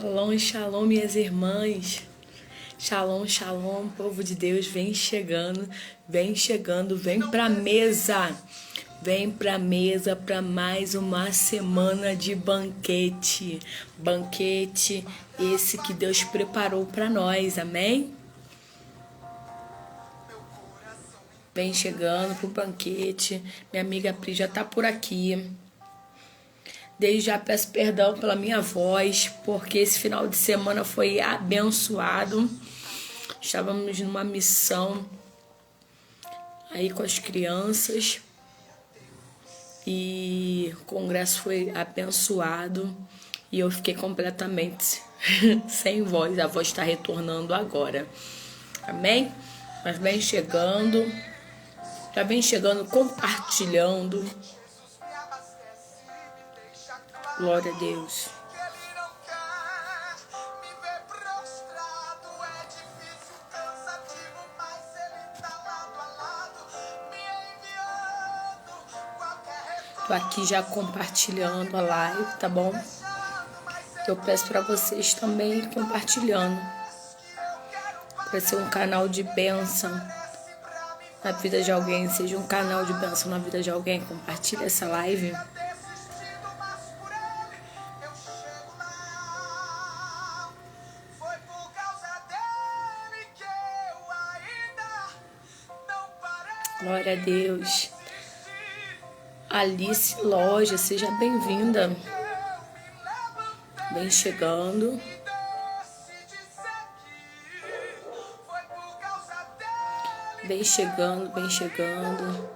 Shalom, shalom, minhas irmãs. Shalom, shalom, povo de Deus, vem chegando, vem pra mesa. Vem pra mesa para mais uma semana de banquete. Banquete esse que Deus preparou para nós, amém? Vem chegando pro banquete. Minha amiga Pri já tá por aqui. Desde já peço perdão pela minha voz, porque esse final de semana foi abençoado. Estávamos numa missão aí com as crianças e o congresso foi abençoado e eu fiquei completamente sem voz. A voz está retornando agora, amém? Mas vem chegando, já vem chegando compartilhando. Glória a Deus. Tô aqui já compartilhando a live, tá bom? Eu peço para vocês também compartilhando, para ser um canal de bênção na vida de alguém, seja um canal de bênção na vida de alguém. Compartilha essa live. Glória a Deus. Alice Loja, seja bem-vinda. Vem chegando. Vem chegando, vem chegando.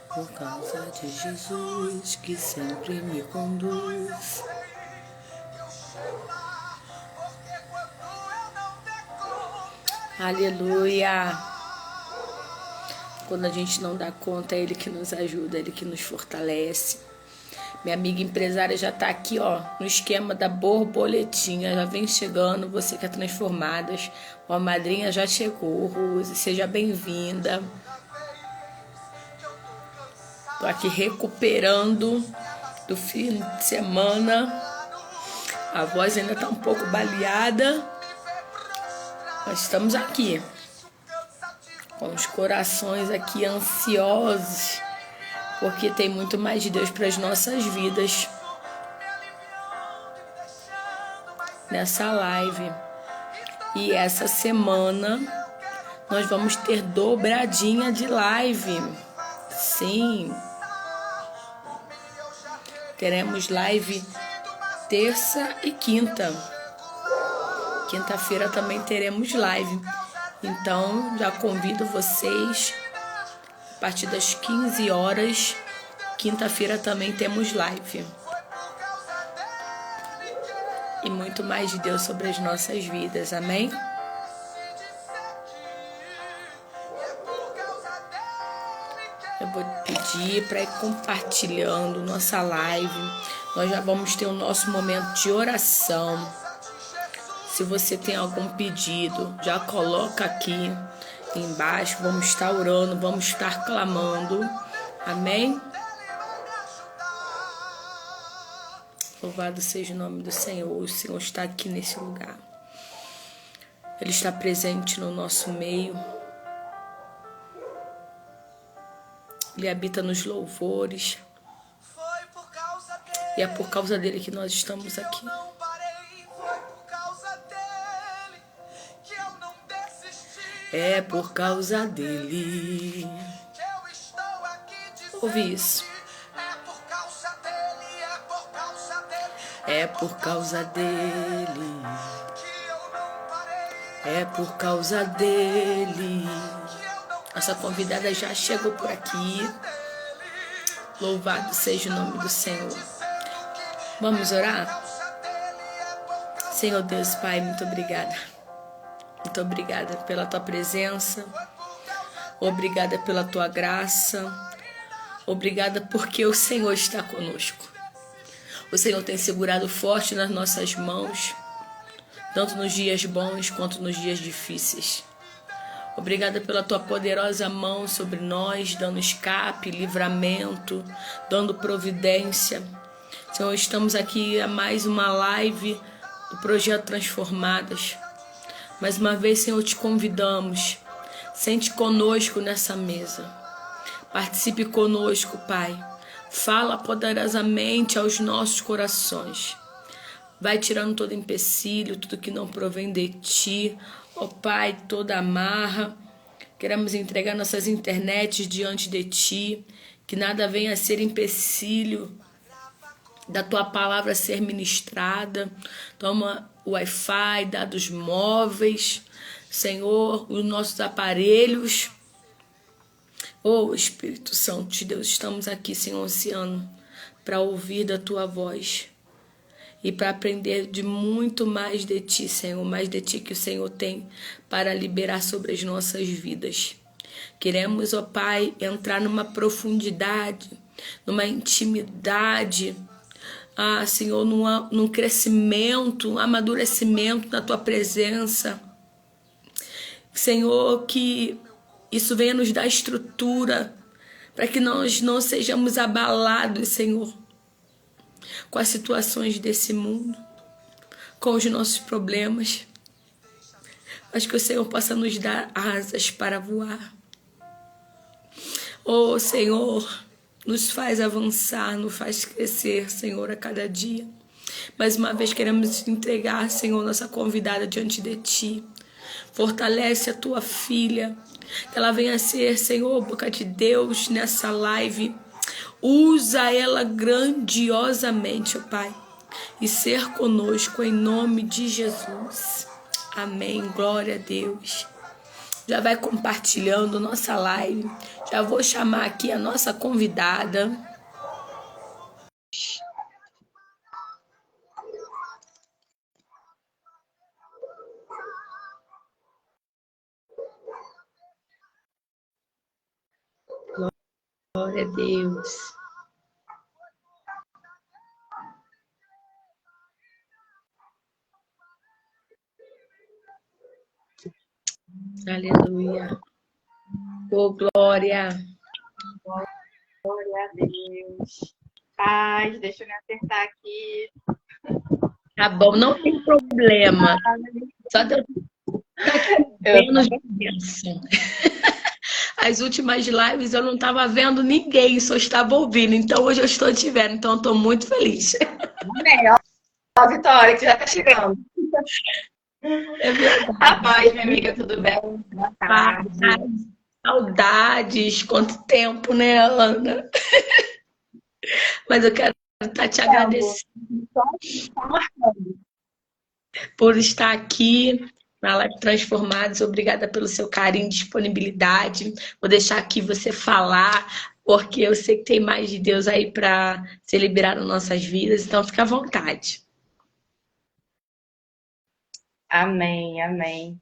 Por causa de Jesus que sempre me conduz. Aleluia! Quando a gente não dá conta, é Ele que nos ajuda, é Ele que nos fortalece. Minha amiga empresária já tá aqui, ó, no esquema da borboletinha, já vem chegando, você que é transformadas. Ó, a madrinha já chegou, Rose, seja bem-vinda. Tô aqui recuperando do fim de semana. A voz ainda tá um pouco baleada, mas estamos aqui, com os corações aqui ansiosos, porque tem muito mais de Deus para as nossas vidas nessa live. E essa semana nós vamos ter dobradinha de live. Sim, teremos live terça e quinta. Quinta-feira também teremos live. Então, já convido vocês, a partir das 15 horas, quinta-feira também temos live. E muito mais de Deus sobre as nossas vidas, amém? Eu vou pedir para ir compartilhando nossa live. Nós já vamos ter o nosso momento de oração. Se você tem algum pedido, já coloca aqui embaixo. Vamos estar orando, vamos estar clamando. Amém? Louvado seja o nome do Senhor. O Senhor está aqui nesse lugar. Ele está presente no nosso meio. Ele habita nos louvores. E é por causa dele que nós estamos aqui. É por causa dele. Ouvi isso. É por causa dele. É por causa dele. Nossa convidada já chegou por aqui. Louvado seja o nome do Senhor. Vamos orar? Senhor Deus, Pai, muito obrigada. Muito obrigada pela tua presença, obrigada pela tua graça, obrigada porque o Senhor está conosco. O Senhor tem segurado forte nas nossas mãos, tanto nos dias bons quanto nos dias difíceis. Obrigada pela tua poderosa mão sobre nós, dando escape, livramento, dando providência. Senhor, estamos aqui a mais uma live do Projeto Transformadas. Mais uma vez, Senhor, te convidamos. Sente conosco nessa mesa. Participe conosco, Pai. Fala poderosamente aos nossos corações. Vai tirando todo empecilho, tudo que não provém de Ti. Ó Pai, toda amarra. Queremos entregar nossas internets diante de Ti. Que nada venha a ser empecilho da Tua palavra ser ministrada. Toma o Wi-Fi, dados móveis, Senhor, os nossos aparelhos. Oh, Espírito Santo de Deus, estamos aqui, Senhor, ansiando para ouvir da Tua voz e para aprender de muito mais de Ti, Senhor, mais de Ti que o Senhor tem para liberar sobre as nossas vidas. Queremos, ó Pai, entrar numa profundidade, numa intimidade, Senhor, num crescimento, um amadurecimento na Tua presença. Senhor, que isso venha nos dar estrutura para que nós não sejamos abalados, Senhor, com as situações desse mundo, com os nossos problemas, mas que o Senhor possa nos dar asas para voar. Oh, Senhor, nos faz avançar, nos faz crescer, Senhor, a cada dia. Mais uma vez queremos entregar, Senhor, nossa convidada diante de Ti. Fortalece a Tua filha, que ela venha ser, Senhor, boca de Deus nessa live. Usa ela grandiosamente, ó Pai, e ser conosco em nome de Jesus. Amém. Glória a Deus. Já vai compartilhando nossa live. Já vou chamar aqui a nossa convidada. Glória a Deus. Aleluia. Oh, glória. Glória a Deus. Paz, deixa eu me acertar aqui. Tá bom, não tem problema. Só de eu estar aqui menos de bênção. As últimas lives eu não estava vendo ninguém, só estava ouvindo. Então hoje eu estou te vendo, então eu estou muito feliz. Amém. Ó, Vitória, que já está chegando. É verdade. Paz, minha amiga, tudo bem? Boa tarde. Saudades, quanto tempo, né, Ana? Mas eu quero estar te agradecendo por estar aqui na Live Transformados. Obrigada pelo seu carinho e disponibilidade. Vou deixar aqui você falar, porque eu sei que tem mais de Deus aí para ser liberado nas nossas vidas, então fica à vontade. Amém, amém.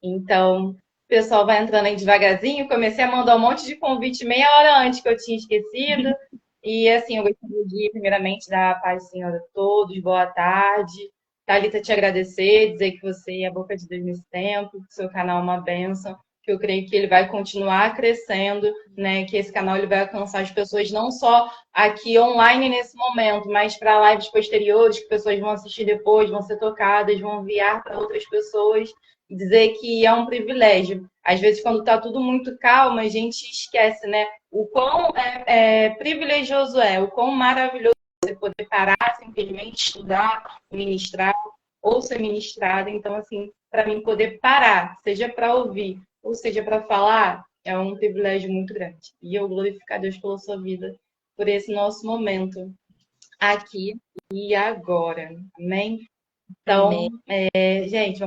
Então, o pessoal vai entrando aí devagarzinho. Comecei a mandar um monte de convite meia hora antes que eu tinha esquecido. E assim, eu gostaria de, primeiramente, dar a paz do Senhor a todos. Boa tarde. Thalita, te agradecer, dizer que você é a boca de Deus nesse tempo, que o seu canal é uma bênção, que eu creio que ele vai continuar crescendo, né? Que esse canal ele vai alcançar as pessoas não só aqui online nesse momento, mas para lives posteriores, que pessoas vão assistir depois, vão ser tocadas, vão enviar para outras pessoas. Dizer que é um privilégio. Às vezes, quando está tudo muito calmo, a gente esquece, né? O quão privilegioso o quão maravilhoso você poder parar, simplesmente estudar, ministrar ou ser ministrada. Então, assim, para mim poder parar, seja para ouvir ou seja para falar, é um privilégio muito grande. E eu glorifico a Deus pela sua vida, por esse nosso momento aqui e agora. Amém? Então, gente,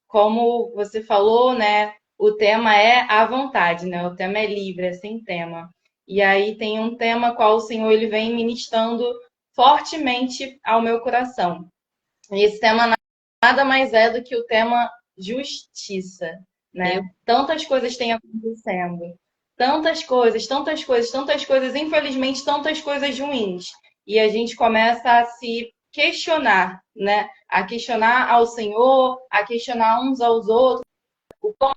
como você falou, né? O tema é a vontade, né? O tema é livre, é sem tema. E aí tem um tema qual o Senhor ele vem ministrando fortemente ao meu coração. E esse tema nada mais é do que o tema justiça, né? Tantas coisas têm acontecendo. Tantas coisas, infelizmente, tantas coisas ruins. E a gente começa a se questionar, né? A questionar ao Senhor, a questionar uns aos outros, o quão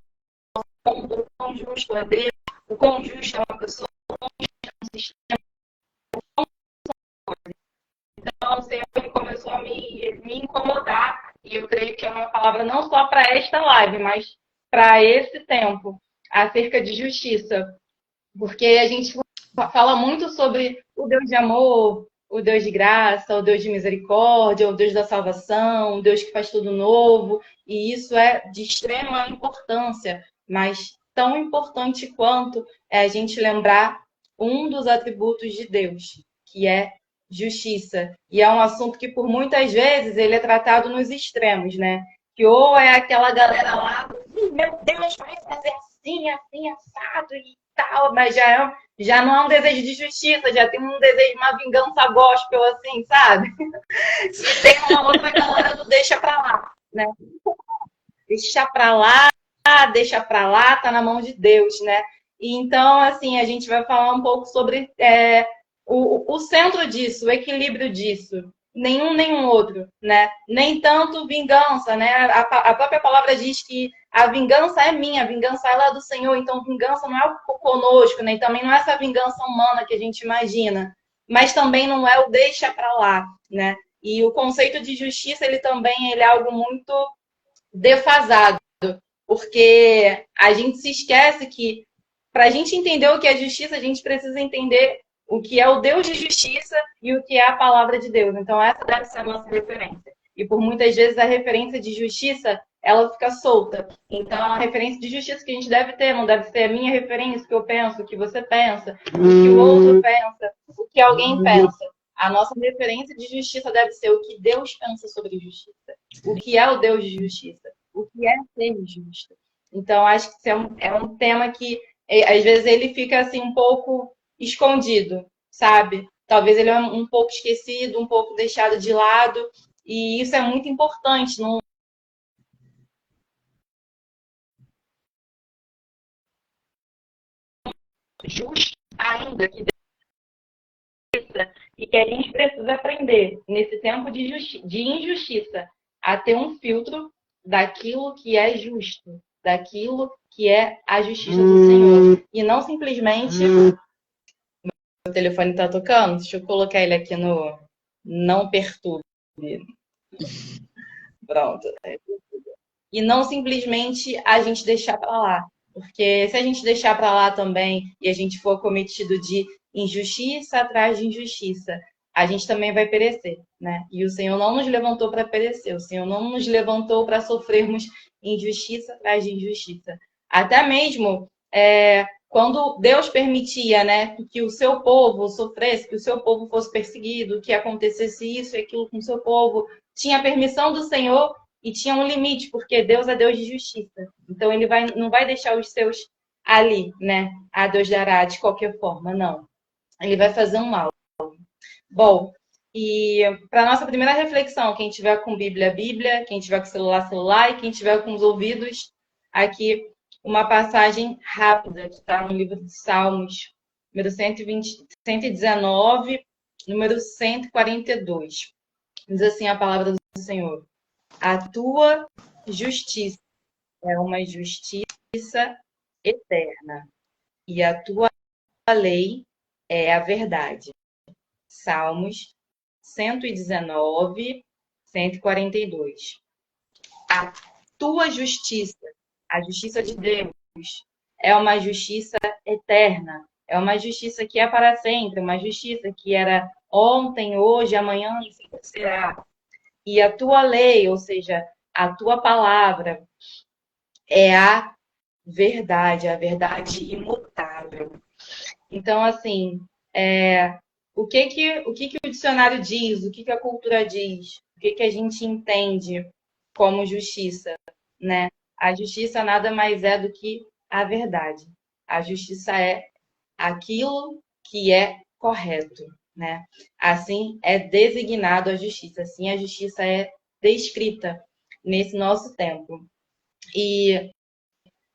justo é Deus, o quão justo é uma pessoa, o quão justo é um sistema, o então o Senhor começou a me incomodar, e eu creio que é uma palavra não só para esta live, mas para esse tempo, acerca de justiça. Porque a gente fala muito sobre o Deus de amor, o Deus de graça, o Deus de misericórdia, o Deus da salvação, o Deus que faz tudo novo, e isso é de extrema importância, mas tão importante quanto é a gente lembrar um dos atributos de Deus, que é justiça. E é um assunto que, por muitas vezes, ele é tratado nos extremos, né? Que ou é aquela galera lá, meu Deus, vai fazer assim, assim, assado e tal, mas já não é um desejo de justiça, já tem um desejo de uma vingança gospel, assim, sabe? E tem uma outra galera do deixa pra lá, né? Deixa pra lá, tá na mão de Deus, né? E então, assim, a gente vai falar um pouco sobre o centro disso, o equilíbrio disso. Nenhum nem um outro, né? Nem tanto vingança, né? A própria palavra diz que a vingança é minha, a vingança ela é do Senhor, então vingança não é conosco, né? E também não é essa vingança humana que a gente imagina, mas também não é o deixa pra lá, né? E o conceito de justiça, ele é algo muito defasado, porque a gente se esquece que para a gente entender o que é justiça, a gente precisa entender o que é o Deus de justiça e o que é a palavra de Deus. Então, essa deve ser a nossa referência. E por muitas vezes a referência de justiça, ela fica solta. Então, a referência de justiça que a gente deve ter não deve ser a minha referência, o que eu penso, o que você pensa, o que o outro pensa, o que alguém pensa. A nossa referência de justiça deve ser o que Deus pensa sobre justiça. O que é o Deus de justiça. O que é ser justo. Então, acho que isso é um tema que às vezes ele fica assim um pouco escondido, sabe? Talvez ele é um pouco esquecido, um pouco deixado de lado, e isso é muito importante. Não justo ainda que e que a gente precisa aprender nesse tempo de injustiça a ter um filtro daquilo que é justo, daquilo que é a justiça do Senhor, e não simplesmente o telefone tá tocando, deixa eu colocar ele aqui no não perturbe. Pronto. E não simplesmente a gente deixar para lá. Porque se a gente deixar para lá também e a gente for cometido de injustiça atrás de injustiça, a gente também vai perecer, né? E o Senhor não nos levantou para perecer, o Senhor não nos levantou para sofrermos injustiça atrás de injustiça. Até mesmo quando Deus permitia, né, que o seu povo sofresse, que o seu povo fosse perseguido, que acontecesse isso e aquilo com o seu povo, tinha permissão do Senhor e tinha um limite, porque Deus é Deus de justiça. Então ele não vai deixar os seus ali, né? A Deus dará de qualquer forma, não. Ele vai fazer um mal. Bom, e para nossa primeira reflexão, quem tiver com Bíblia, Bíblia, quem tiver com celular, celular, e quem tiver com os ouvidos, aqui uma passagem rápida que está no livro de Salmos, número 119, número 142. Diz assim a palavra do Senhor: a tua justiça é uma justiça eterna, e a tua lei é a verdade. Salmos 119, 142. A tua justiça, a justiça de Deus, é uma justiça eterna, é uma justiça que é para sempre, uma justiça que era ontem, hoje, amanhã e sempre será. E a tua lei, ou seja, a tua palavra, é a verdade imutável. Então, assim, o que o dicionário diz, o que a cultura diz, o que a gente entende como justiça, né? A justiça nada mais é do que a verdade. A justiça é aquilo que é correto, né? Assim é designado a justiça, assim a justiça é descrita nesse nosso tempo. E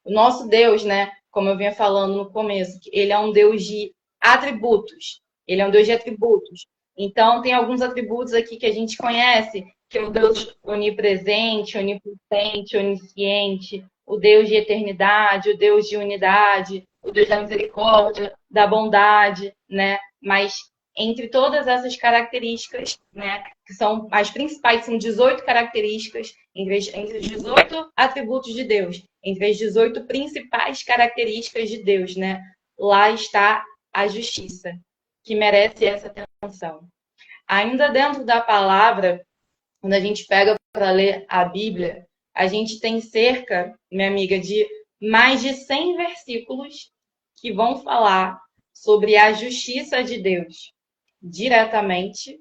o nosso Deus, né, como eu vinha falando no começo, ele é um Deus de atributos. Ele é um Deus de atributos. Então, tem alguns atributos aqui que a gente conhece, que é o Deus onipresente, onipotente, onisciente, o Deus de eternidade, o Deus de unidade, o Deus da misericórdia, da bondade, né? Mas entre todas essas características, né, que são as principais, são 18 características, entre os 18 atributos de Deus, entre as 18 principais características de Deus, né, lá está a justiça, que merece essa atenção. Ainda dentro da palavra, quando a gente pega para ler a Bíblia, a gente tem cerca, minha amiga, de mais de 100 versículos que vão falar sobre a justiça de Deus, diretamente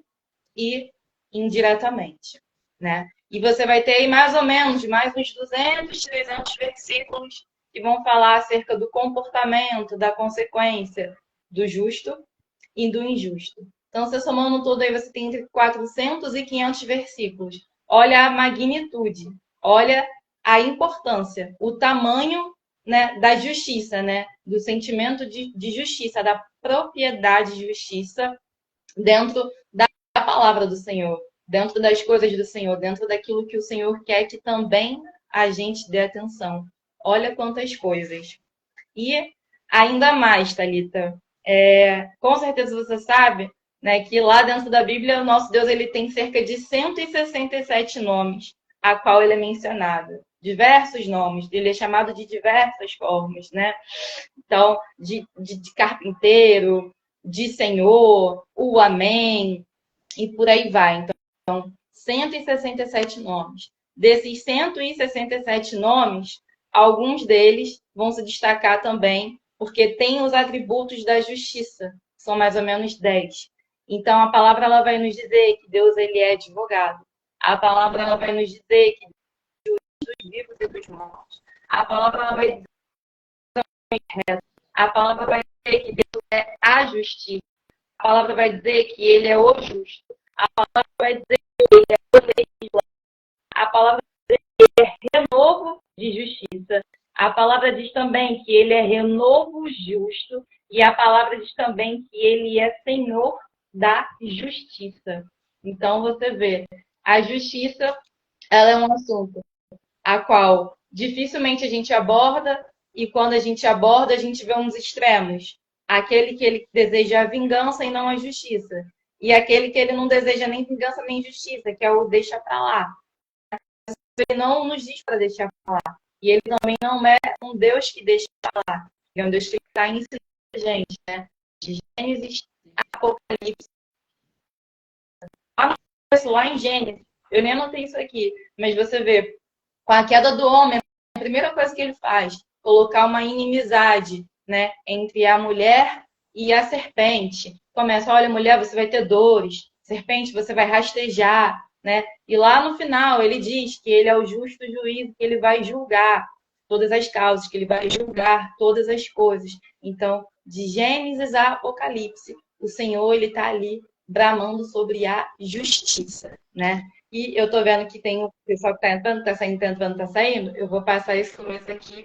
e indiretamente, né? E você vai ter aí mais ou menos mais uns 200, 300 versículos que vão falar acerca do comportamento, da consequência do justo e do injusto. Então, você somando tudo aí, você tem entre 400 e 500 versículos. Olha a magnitude, olha a importância, o tamanho, né, da justiça, né, do sentimento de justiça, da propriedade de justiça dentro da palavra do Senhor, dentro das coisas do Senhor, dentro daquilo que o Senhor quer que também a gente dê atenção. Olha quantas coisas. E ainda mais, Thalita, com certeza você sabe, né, que lá dentro da Bíblia o nosso Deus ele tem cerca de 167 nomes a qual ele é mencionado. Diversos nomes, ele é chamado de diversas formas, né? Então, de carpinteiro, de Senhor, o Amém, e por aí vai. Então, 167 nomes. Desses 167 nomes, alguns deles vão se destacar também, porque tem os atributos da justiça, são mais ou menos 10. Então, a palavra ela vai nos dizer que Deus ele é advogado. A palavra ela vai nos dizer que Deus é dos vivos e dos mortos. A palavra ela vai dizer a palavra vai dizer que Deus é a justiça. A palavra vai dizer que ele é o justo. A palavra vai dizer que ele é o legislador. A palavra diz que ele é renovo de justiça. A palavra diz também que ele é renovo justo. E a palavra diz também que ele é Senhor da justiça. Então, você vê, a justiça ela é um assunto a qual dificilmente a gente aborda, e quando a gente aborda, a gente vê uns extremos. Aquele que ele deseja a vingança e não a justiça. E aquele que ele não deseja nem vingança nem justiça, que é o deixa pra lá. Ele não nos diz para deixar pra lá. E ele também não é um Deus que deixa pra lá. É um Deus que está ensinando a gente, né? De Gênesis a Apocalipse. Lá em Gênesis, eu nem anotei isso aqui, mas você vê, com a queda do homem, a primeira coisa que ele faz, colocar uma inimizade, né, entre a mulher e a serpente. Começa, olha, mulher, você vai ter dores, serpente, você vai rastejar, né? E lá no final ele diz que ele é o justo juiz, que ele vai julgar todas as causas, que ele vai julgar todas as coisas. Então, de Gênesis a Apocalipse, o Senhor ele está ali bramando sobre a justiça, né? E eu tô vendo que tem o pessoal que tá entrando, tá saindo, tá entrando, tá saindo. Eu vou passar esse começo aqui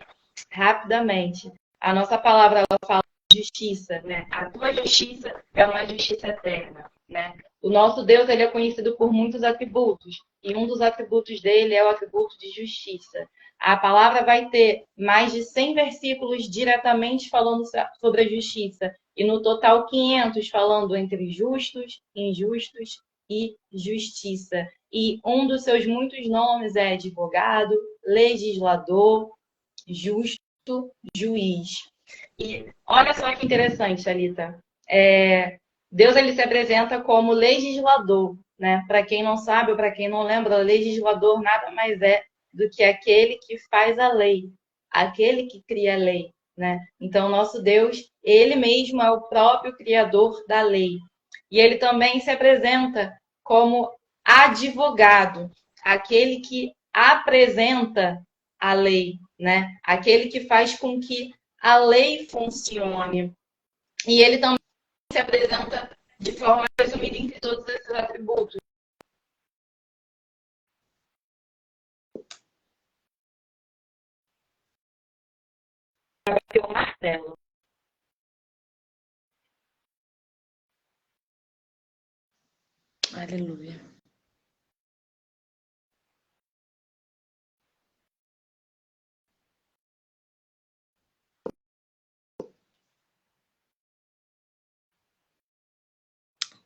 rapidamente. A nossa palavra, ela fala de justiça, né? A tua justiça é uma justiça eterna, né? O nosso Deus, ele é conhecido por muitos atributos. E um dos atributos dele é o atributo de justiça. A palavra vai ter mais de 100 versículos diretamente falando sobre a justiça. E no total 500 falando entre justos, injustos e justiça. E um dos seus muitos nomes é advogado, legislador, justo, juiz. E olha só que interessante, Thalita. Deus ele se apresenta como legislador, né? Para quem não sabe ou para quem não lembra, legislador nada mais é do que aquele que faz a lei, aquele que cria a lei, né? Então, nosso Deus, ele mesmo é o próprio criador da lei. E ele também se apresenta como advogado, aquele que apresenta a lei, né? Aquele que faz com que a lei funcione. E ele também se apresenta de forma resumida entre todos esses atributos. O martelo. Aleluia.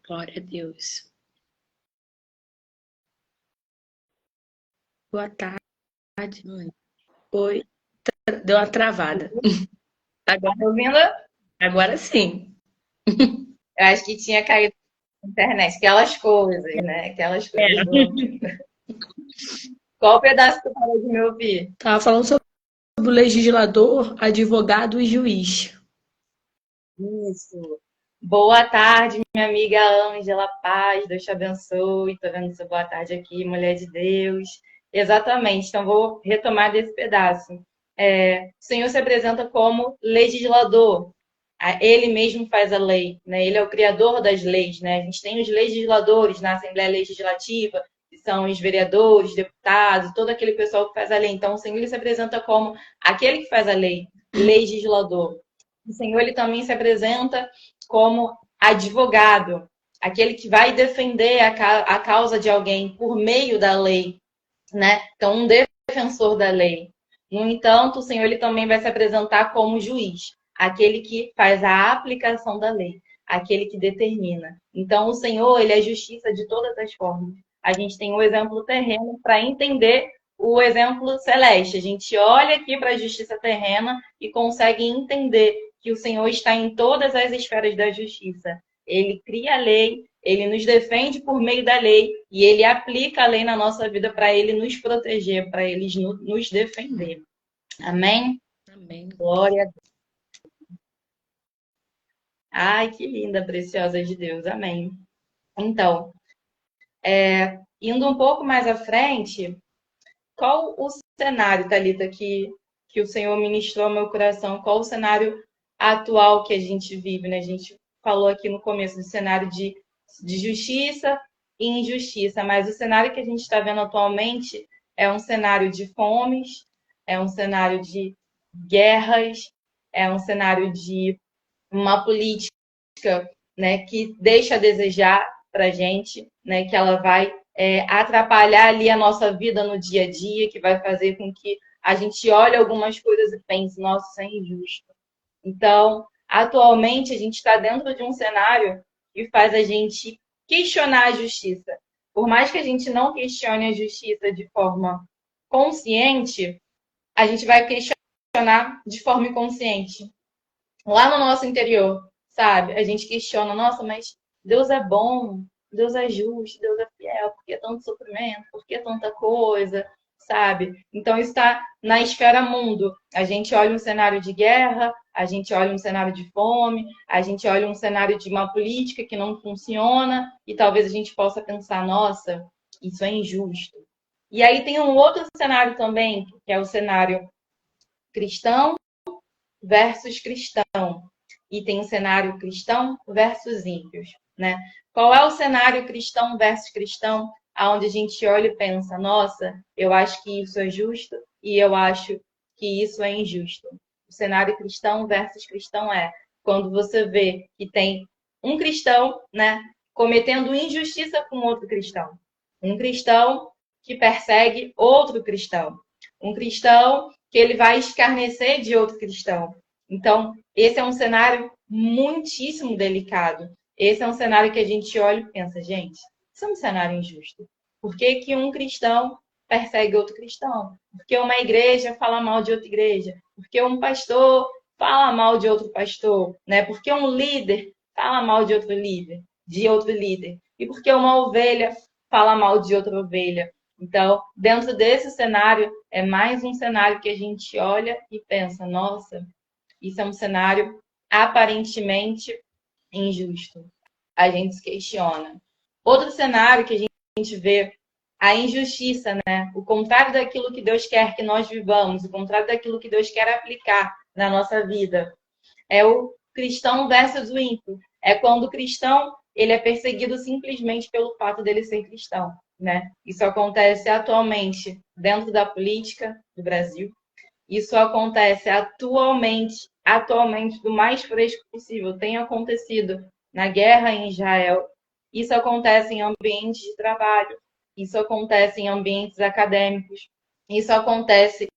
Glória a Deus. Boa tarde, mãe. Oi. Deu uma travada. Tá Agora, me ouvindo? agora sim. Eu acho que tinha caído na internet. Aquelas coisas, né? Aquelas coisas do... Qual pedaço que tu falou de me ouvir? Tava falando sobre o legislador, advogado e juiz. Isso. Boa tarde, minha amiga Ângela Paz. Deus te abençoe. Tô vendo essa boa tarde aqui, mulher de Deus. Exatamente. Então, vou retomar desse pedaço. O Senhor se apresenta como legislador. Ele mesmo faz a lei, né? Ele é o criador das leis, né? A gente tem os legisladores na Assembleia Legislativa, que são os vereadores, deputados, todo aquele pessoal que faz a lei. Então, o Senhor ele se apresenta como aquele que faz a lei, legislador. O Senhor ele também se apresenta como advogado, aquele que vai defender a causa de alguém por meio da lei, né? Então, um defensor da lei. No entanto, o Senhor ele também vai se apresentar como juiz, aquele que faz a aplicação da lei, aquele que determina. Então, o Senhor ele é justiça de todas as formas. A gente tem o exemplo terreno para entender o exemplo celeste. A gente olha aqui para a justiça terrena e consegue entender que o Senhor está em todas as esferas da justiça. Ele cria a lei, ele nos defende por meio da lei e ele aplica a lei na nossa vida para ele nos proteger, para ele nos defender. Amém? Amém. Glória a Deus. Ai, que linda, preciosa de Deus. Amém. Então, indo um pouco mais à frente, qual o cenário, Thalita, que o Senhor ministrou ao meu coração? Qual o cenário atual que a gente vive, né? A gente falou aqui no começo do cenário de justiça e injustiça, mas o cenário que a gente está vendo atualmente é um cenário de fomes, é um cenário de guerras, é um cenário de uma política, né, que deixa a desejar para a gente, né, que ela vai atrapalhar ali a nossa vida no dia a dia, que vai fazer com que a gente olhe algumas coisas e pense, nossa, isso é injusto. Então, atualmente, a gente está dentro de um cenário que faz a gente questionar a justiça. Por mais que a gente não questione a justiça de forma consciente, a gente vai questionar de forma inconsciente. Lá no nosso interior, sabe? A gente questiona, nossa, mas Deus é bom, Deus é justo, Deus é fiel, por que tanto sofrimento, por que tanta coisa, sabe? Então está na esfera mundo. A gente olha um cenário de guerra, a gente olha um cenário de fome, a gente olha um cenário de uma política que não funciona e talvez a gente possa pensar, nossa, isso é injusto. E aí tem um outro cenário também, que é o cenário cristão versus cristão. E tem um cenário cristão versus ímpios, né? Qual é o cenário cristão versus cristão, aonde a gente olha e pensa, nossa, eu acho que isso é justo e eu acho que isso é injusto. O cenário cristão versus cristão é quando você vê que tem um cristão, né, cometendo injustiça com outro cristão. Um cristão que persegue outro cristão. Um cristão que ele vai escarnecer de outro cristão. Então, esse é um cenário muitíssimo delicado. Esse é um cenário que a gente olha e pensa, gente, isso é um cenário injusto. Por que que um cristão persegue outro cristão? Por que uma igreja fala mal de outra igreja? Por que um pastor fala mal de outro pastor? Né? Por que um líder fala mal de outro líder? E por que uma ovelha fala mal de outra ovelha? Então, dentro desse cenário, é mais um cenário que a gente olha e pensa, nossa, isso é um cenário aparentemente injusto. A gente se questiona. Outro cenário que a gente vê a injustiça, né? O contrário daquilo que Deus quer que nós vivamos, o contrário daquilo que Deus quer aplicar na nossa vida. É o cristão versus o ímpio. É quando o cristão ele é perseguido simplesmente pelo fato dele ser cristão, né? Isso acontece atualmente dentro da política do Brasil. Isso acontece atualmente do mais fresco possível. Tem acontecido na guerra em Israel. Isso acontece em ambientes de trabalho. Isso acontece em ambientes acadêmicos. Isso acontece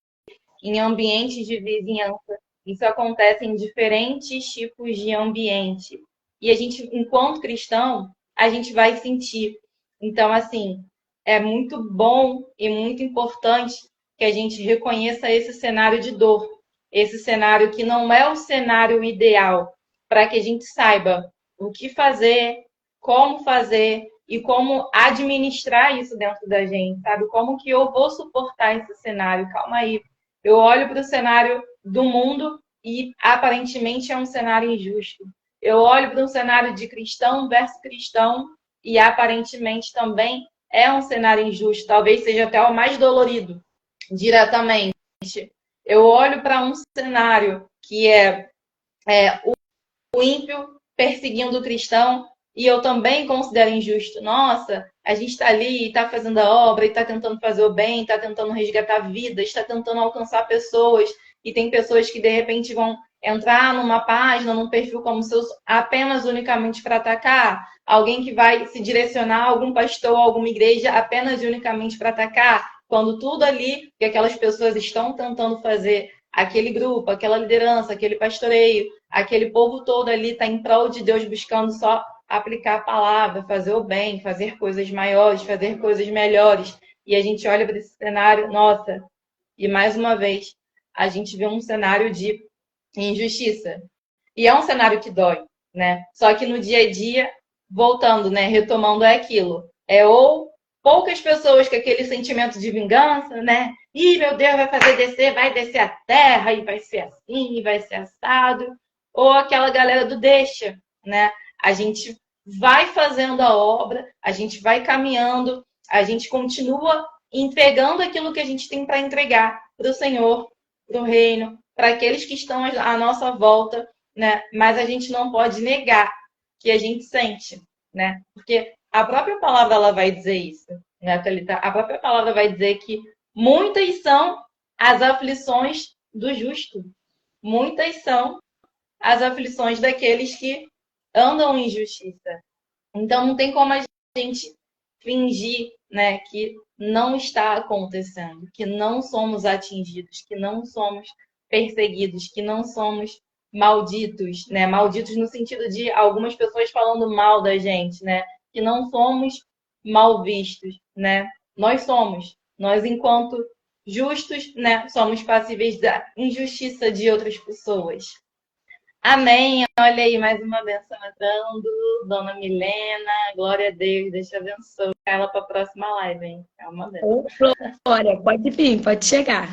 em ambientes de vizinhança. Isso acontece em diferentes tipos de ambiente. E a gente, enquanto cristão, a gente vai sentir. Então, assim, é muito bom e muito importante que a gente reconheça esse cenário de dor, esse cenário que não é o cenário ideal, para que a gente saiba o que fazer, como fazer e como administrar isso dentro da gente, sabe? Como que eu vou suportar esse cenário? Calma aí. Eu olho para o cenário do mundo e aparentemente é um cenário injusto. Eu olho para um cenário de cristão versus cristão e aparentemente também é um cenário injusto, talvez seja até o mais dolorido, diretamente. Eu olho para um cenário que é o ímpio perseguindo o cristão e eu também considero injusto. Nossa, a gente está ali, está fazendo a obra, está tentando fazer o bem, está tentando resgatar vidas, está tentando alcançar pessoas e tem pessoas que de repente vão entrar numa página, num perfil como o seu, apenas unicamente para atacar, alguém que vai se direcionar a algum pastor, a alguma igreja, apenas e unicamente para atacar, quando tudo ali que aquelas pessoas estão tentando fazer, aquele grupo, aquela liderança, aquele pastoreio, aquele povo todo ali está em prol de Deus, buscando só aplicar a palavra, fazer o bem, fazer coisas maiores, fazer coisas melhores. E a gente olha para esse cenário, nossa, e mais uma vez, a gente vê um cenário de injustiça. E é um cenário que dói, né? Só que no dia a dia, voltando, né? Retomando é aquilo. É ou poucas pessoas com aquele sentimento de vingança, né? Ih, meu Deus, vai fazer descer, vai descer a terra, e vai ser assim, e vai ser assado. Ou aquela galera do deixa, né? A gente vai fazendo a obra, a gente vai caminhando, a gente continua entregando aquilo que a gente tem para entregar para o Senhor, para o reino, para aqueles que estão à nossa volta, né? Mas a gente não pode negar que a gente sente, né? Porque a própria palavra ela vai dizer isso, né, Thalita? A própria palavra vai dizer que muitas são as aflições do justo, muitas são as aflições daqueles que andam em justiça. Então não tem como a gente fingir, né, que não está acontecendo, que não somos atingidos, que não somos perseguidos, que não somos malditos, né? Malditos no sentido de algumas pessoas falando mal da gente, né? Que não somos mal vistos, né? Nós somos. Nós, enquanto justos, né, somos passíveis da injustiça de outras pessoas. Amém. Olha aí, mais uma benção entrando. Dona Milena, glória a Deus, Deus te abençoe. Ela para a próxima live, hein? É uma benção. Ô, Glória, pode vir, pode chegar.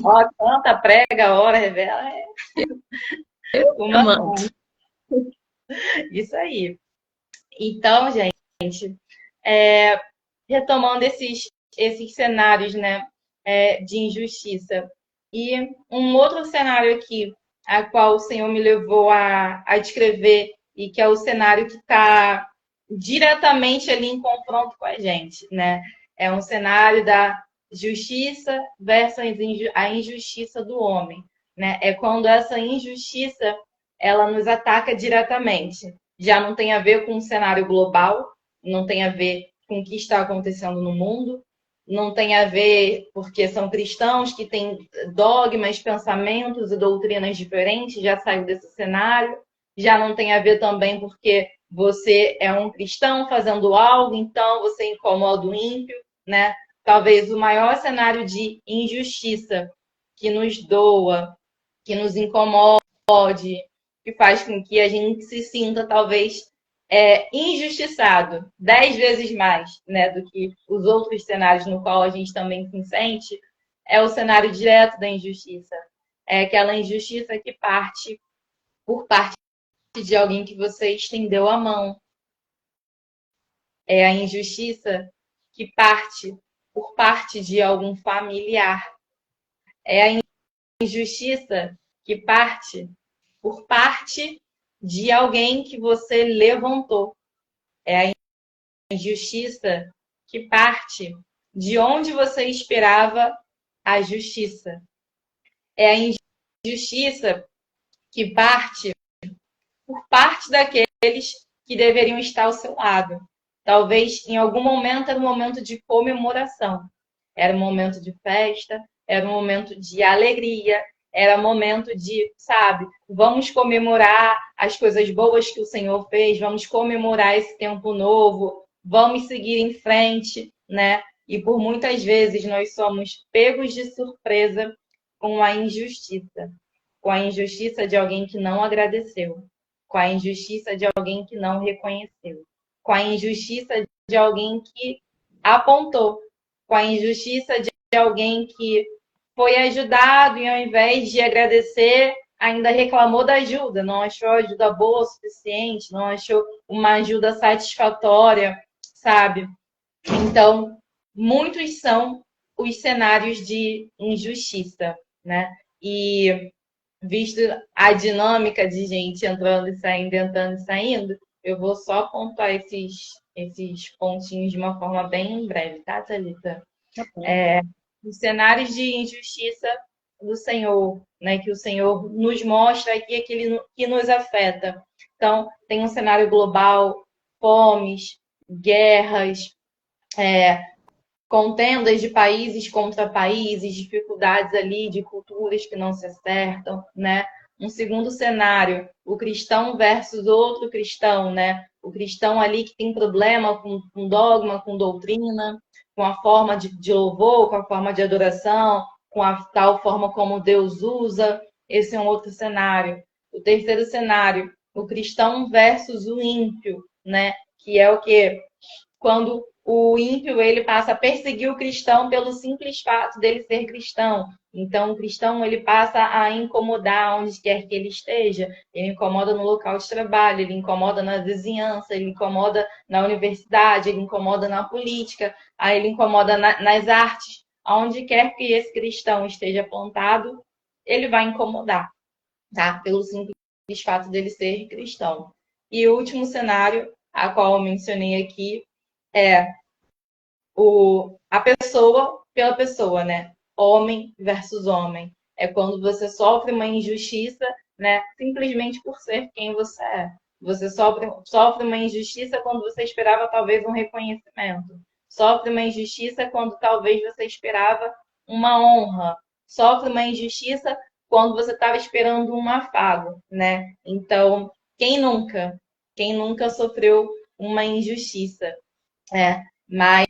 Ó, canta, prega, ora, revela. Eu mando. Isso aí. Então, gente, retomando esses cenários, né, de injustiça. E um outro cenário aqui, a qual o Senhor me levou a descrever, e que é o cenário que está diretamente ali em confronto com a gente, né? É um cenário da justiça versus a injustiça do homem, né? É quando essa injustiça ela nos ataca diretamente. Já não tem a ver com um cenário global, não tem a ver com o que está acontecendo no mundo, não tem a ver porque são cristãos que têm dogmas, pensamentos e doutrinas diferentes, já saiu desse cenário. Já não tem a ver também porque você é um cristão fazendo algo, então você incomoda o ímpio, né? Talvez o maior cenário de injustiça que nos doa, que nos incomode, que faz com que a gente se sinta talvez injustiçado 10 vezes mais, né, do que os outros cenários no qual a gente também se sente, é o cenário direto da injustiça. É aquela injustiça que parte por parte de alguém que você estendeu a mão. É a injustiça que parte por parte de algum familiar. É a injustiça que parte por parte de alguém que você levantou. É a injustiça que parte de onde você esperava a justiça. É a injustiça que parte por parte daqueles que deveriam estar ao seu lado. Talvez em algum momento era um momento de comemoração, era um momento de festa, era um momento de alegria, era momento de, sabe, vamos comemorar as coisas boas que o Senhor fez, vamos comemorar esse tempo novo, vamos seguir em frente, né? E por muitas vezes nós somos pegos de surpresa com a injustiça de alguém que não agradeceu, com a injustiça de alguém que não reconheceu, com a injustiça de alguém que apontou, com a injustiça de alguém que foi ajudado e ao invés de agradecer, ainda reclamou da ajuda, não achou a ajuda boa o suficiente, não achou uma ajuda satisfatória, sabe? Então, muitos são os cenários de injustiça, né? E visto a dinâmica de gente entrando e saindo, entrando e saindo, eu vou só pontuar esses pontinhos de uma forma bem breve, tá, Thalita? Tá bom. Os cenários de injustiça do Senhor, né? Que o Senhor nos mostra aqui, que nos afeta. Então, tem um cenário global, fomes, guerras, contendas de países contra países, dificuldades ali de culturas que não se acertam, né? Um segundo cenário, o cristão versus outro cristão, né? O cristão ali que tem problema com dogma, com doutrina, com a forma de louvor, com a forma de adoração, com a tal forma como Deus usa. Esse é um outro cenário. O terceiro cenário, o cristão versus o ímpio, né? Que é o quê? Quando o ímpio ele passa a perseguir o cristão pelo simples fato dele ser cristão. Então, o cristão ele passa a incomodar onde quer que ele esteja. Ele incomoda no local de trabalho, ele incomoda na vizinhança, ele incomoda na universidade, ele incomoda na política, aí ele incomoda nas artes. Aonde quer que esse cristão esteja apontado, ele vai incomodar, tá? Pelo simples fato dele ser cristão. E o último cenário, a qual eu mencionei aqui, é a pessoa pela pessoa, né? Homem versus homem. É quando você sofre uma injustiça, né? Simplesmente por ser quem você é. Você sofre uma injustiça quando você esperava talvez um reconhecimento. Sofre uma injustiça quando talvez você esperava uma honra. Sofre uma injustiça quando você estava esperando um afago, né? Então, quem nunca? Quem nunca sofreu uma injustiça? Mas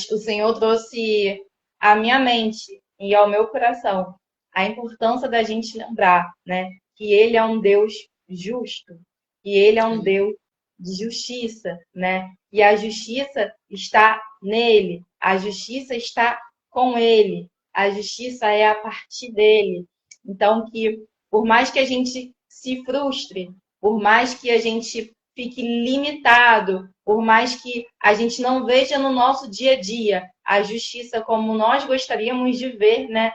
o Senhor trouxe à minha mente e ao meu coração a importância da gente lembrar, né, que Ele é um Deus justo, que Ele é um Deus de justiça, né? E a justiça está nele, a justiça está com Ele, a justiça é a partir dele. Então, que por mais que a gente se frustre, por mais que a gente fique limitado, por mais que a gente não veja no nosso dia a dia a justiça como nós gostaríamos de ver, né?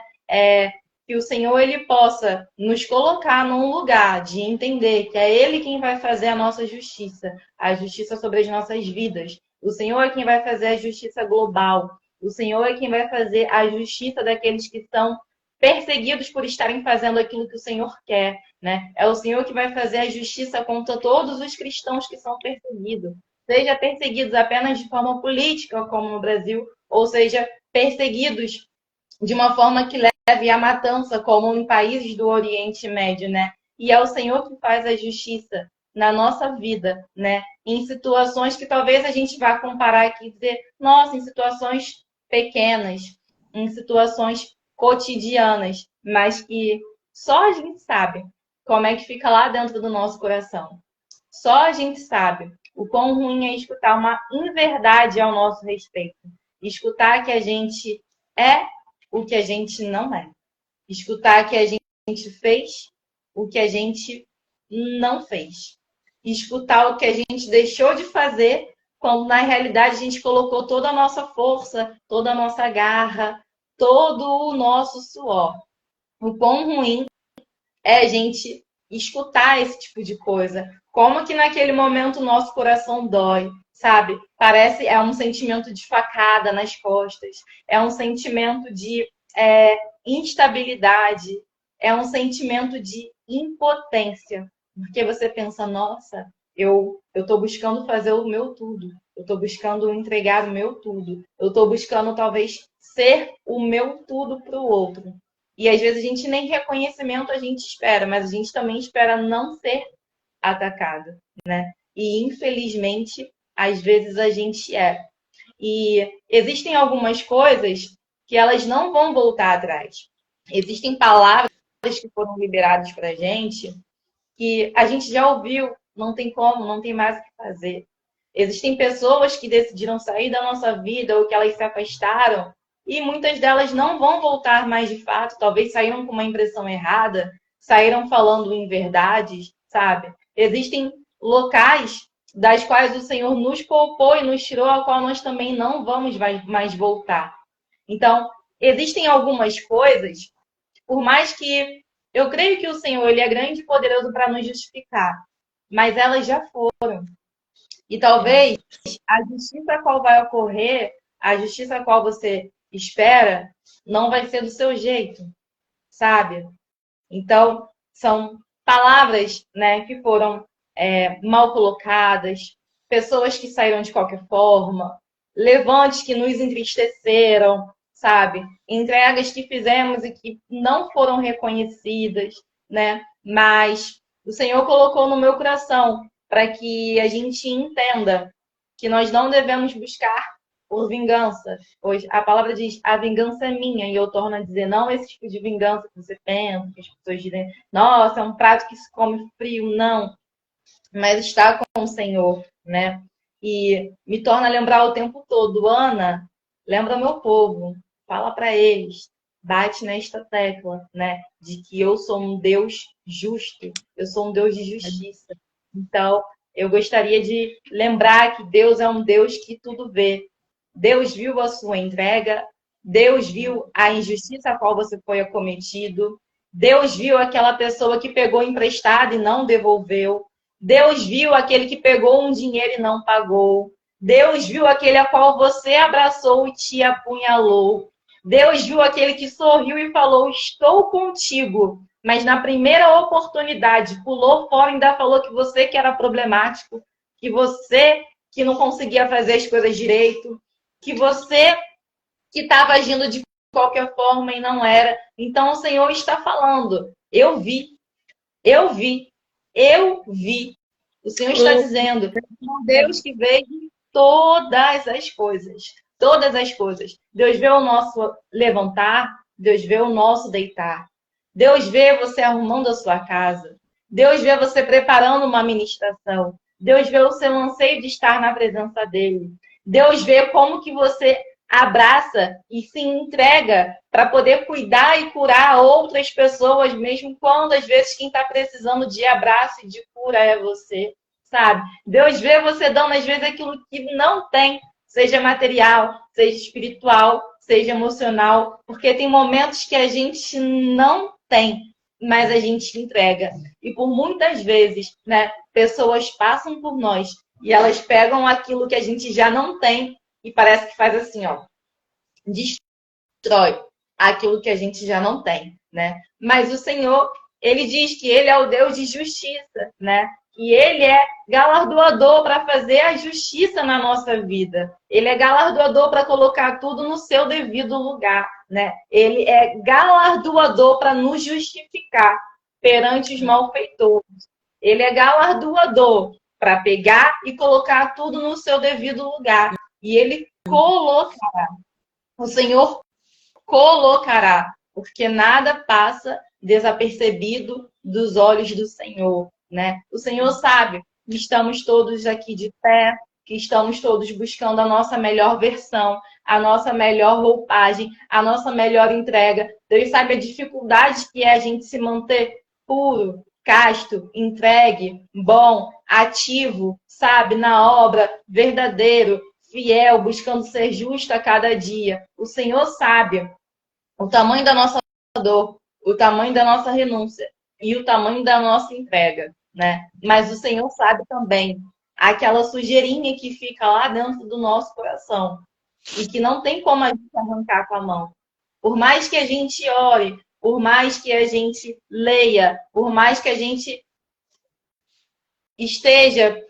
Que o Senhor ele possa nos colocar num lugar de entender que é Ele quem vai fazer a justiça sobre as nossas vidas. O Senhor é quem vai fazer a justiça global. O Senhor é quem vai fazer a justiça daqueles que são perseguidos por estarem fazendo aquilo que o Senhor quer, né? É o Senhor que vai fazer a justiça contra todos os cristãos que são perseguidos, seja perseguidos apenas de forma política, como no Brasil, ou seja perseguidos de uma forma que leve à matança, como em países do Oriente Médio, né? E é o Senhor que faz a justiça na nossa vida, né? Em situações que talvez a gente vá comparar aqui e dizer, nossa, em situações pequenas, em situações cotidianas, mas que só a gente sabe como é que fica lá dentro do nosso coração. Só a gente sabe o quão ruim é escutar uma inverdade ao nosso respeito. Escutar que a gente é o que a gente não é. Escutar que a gente fez o que a gente não fez. Escutar o que a gente deixou de fazer, quando na realidade a gente colocou toda a nossa força, toda a nossa garra, todo o nosso suor. O quão ruim é a gente escutar esse tipo de coisa. Como que naquele momento o nosso coração dói, sabe? Parece, é um sentimento de facada nas costas, é um sentimento de instabilidade, é um sentimento de impotência. Porque você pensa, nossa, eu estou buscando fazer o meu tudo, eu estou buscando entregar o meu tudo, eu estou buscando talvez ser o meu tudo para o outro. E às vezes a gente nem reconhecimento a gente espera, mas a gente também espera não ser atacado, né? E infelizmente, às vezes a gente é. E existem algumas coisas que elas não vão voltar atrás. Existem palavras que foram liberadas para a gente que a gente já ouviu, não tem como, não tem mais o que fazer. Existem pessoas que decidiram sair da nossa vida ou que elas se afastaram e muitas delas não vão voltar mais de fato, talvez saíram com uma impressão errada, saíram falando em verdades, sabe? Existem locais das quais o Senhor nos poupou e nos tirou, ao qual nós também não vamos mais voltar. Então, existem algumas coisas, por mais que eu creio que o Senhor ele é grande e poderoso para nos justificar, mas elas já foram. E talvez a justiça a qual vai ocorrer, a justiça a qual você espera, não vai ser do seu jeito, sabe? Então, são palavras, né, que foram mal colocadas, pessoas que saíram de qualquer forma, levantes que nos entristeceram, sabe? Entregas que fizemos e que não foram reconhecidas, né? Mas o Senhor colocou no meu coração para que a gente entenda que nós não devemos buscar por vingança. Hoje, a palavra diz, a vingança é minha, e eu torno a dizer, não esse tipo de vingança que você pensa, que as pessoas dizem, nossa, é um prato que se come frio, não. Mas está com o Senhor, né? E me torna a lembrar o tempo todo, Ana, lembra meu povo, fala para eles, bate nesta tecla, né? De que eu sou um Deus justo, eu sou um Deus de justiça. Então, eu gostaria de lembrar que Deus é um Deus que tudo vê. Deus viu a sua entrega, Deus viu a injustiça a qual você foi acometido, Deus viu aquela pessoa que pegou emprestado e não devolveu, Deus viu aquele que pegou um dinheiro e não pagou, Deus viu aquele a qual você abraçou e te apunhalou, Deus viu aquele que sorriu e falou, estou contigo, mas na primeira oportunidade pulou fora e ainda falou que você que era problemático, que você que não conseguia fazer as coisas direito, que você que estava agindo de qualquer forma e não era. Então o Senhor está falando, eu vi, eu vi, eu vi. O Senhor está dizendo, Deus que vê todas as coisas, todas as coisas. Deus vê o nosso levantar, Deus vê o nosso deitar. Deus vê você arrumando a sua casa. Deus vê você preparando uma ministração. Deus vê o seu anseio de estar na presença dele. Deus vê como que você abraça e se entrega para poder cuidar e curar outras pessoas, mesmo quando às vezes quem está precisando de abraço e de cura é você, sabe? Deus vê você dando às vezes aquilo que não tem, seja material, seja espiritual, seja emocional, porque tem momentos que a gente não tem, mas a gente entrega. E por muitas vezes, né, pessoas passam por nós e elas pegam aquilo que a gente já não tem e parece que faz assim, ó, destrói aquilo que a gente já não tem, né? Mas o Senhor, ele diz que ele é o Deus de justiça, né? E ele é galardoador para fazer a justiça na nossa vida. Ele é galardoador para colocar tudo no seu devido lugar, né? Ele é galardoador para nos justificar perante os malfeitores. Ele é galardoador para pegar e colocar tudo no seu devido lugar. E ele colocará. O Senhor colocará, porque nada passa desapercebido dos olhos do Senhor, né? O Senhor sabe que estamos todos aqui de pé, que estamos todos buscando a nossa melhor versão, a nossa melhor roupagem, a nossa melhor entrega. Deus sabe a dificuldade que é a gente se manter puro, casto, entregue, bom, ativo, sabe, na obra, verdadeiro, fiel, buscando ser justo a cada dia. O Senhor sabe o tamanho da nossa dor, o tamanho da nossa renúncia e o tamanho da nossa entrega, né? Mas o Senhor sabe também aquela sujeirinha que fica lá dentro do nosso coração e que não tem como a gente arrancar com a mão. Por mais que a gente ore, por mais que a gente leia, por mais que a gente esteja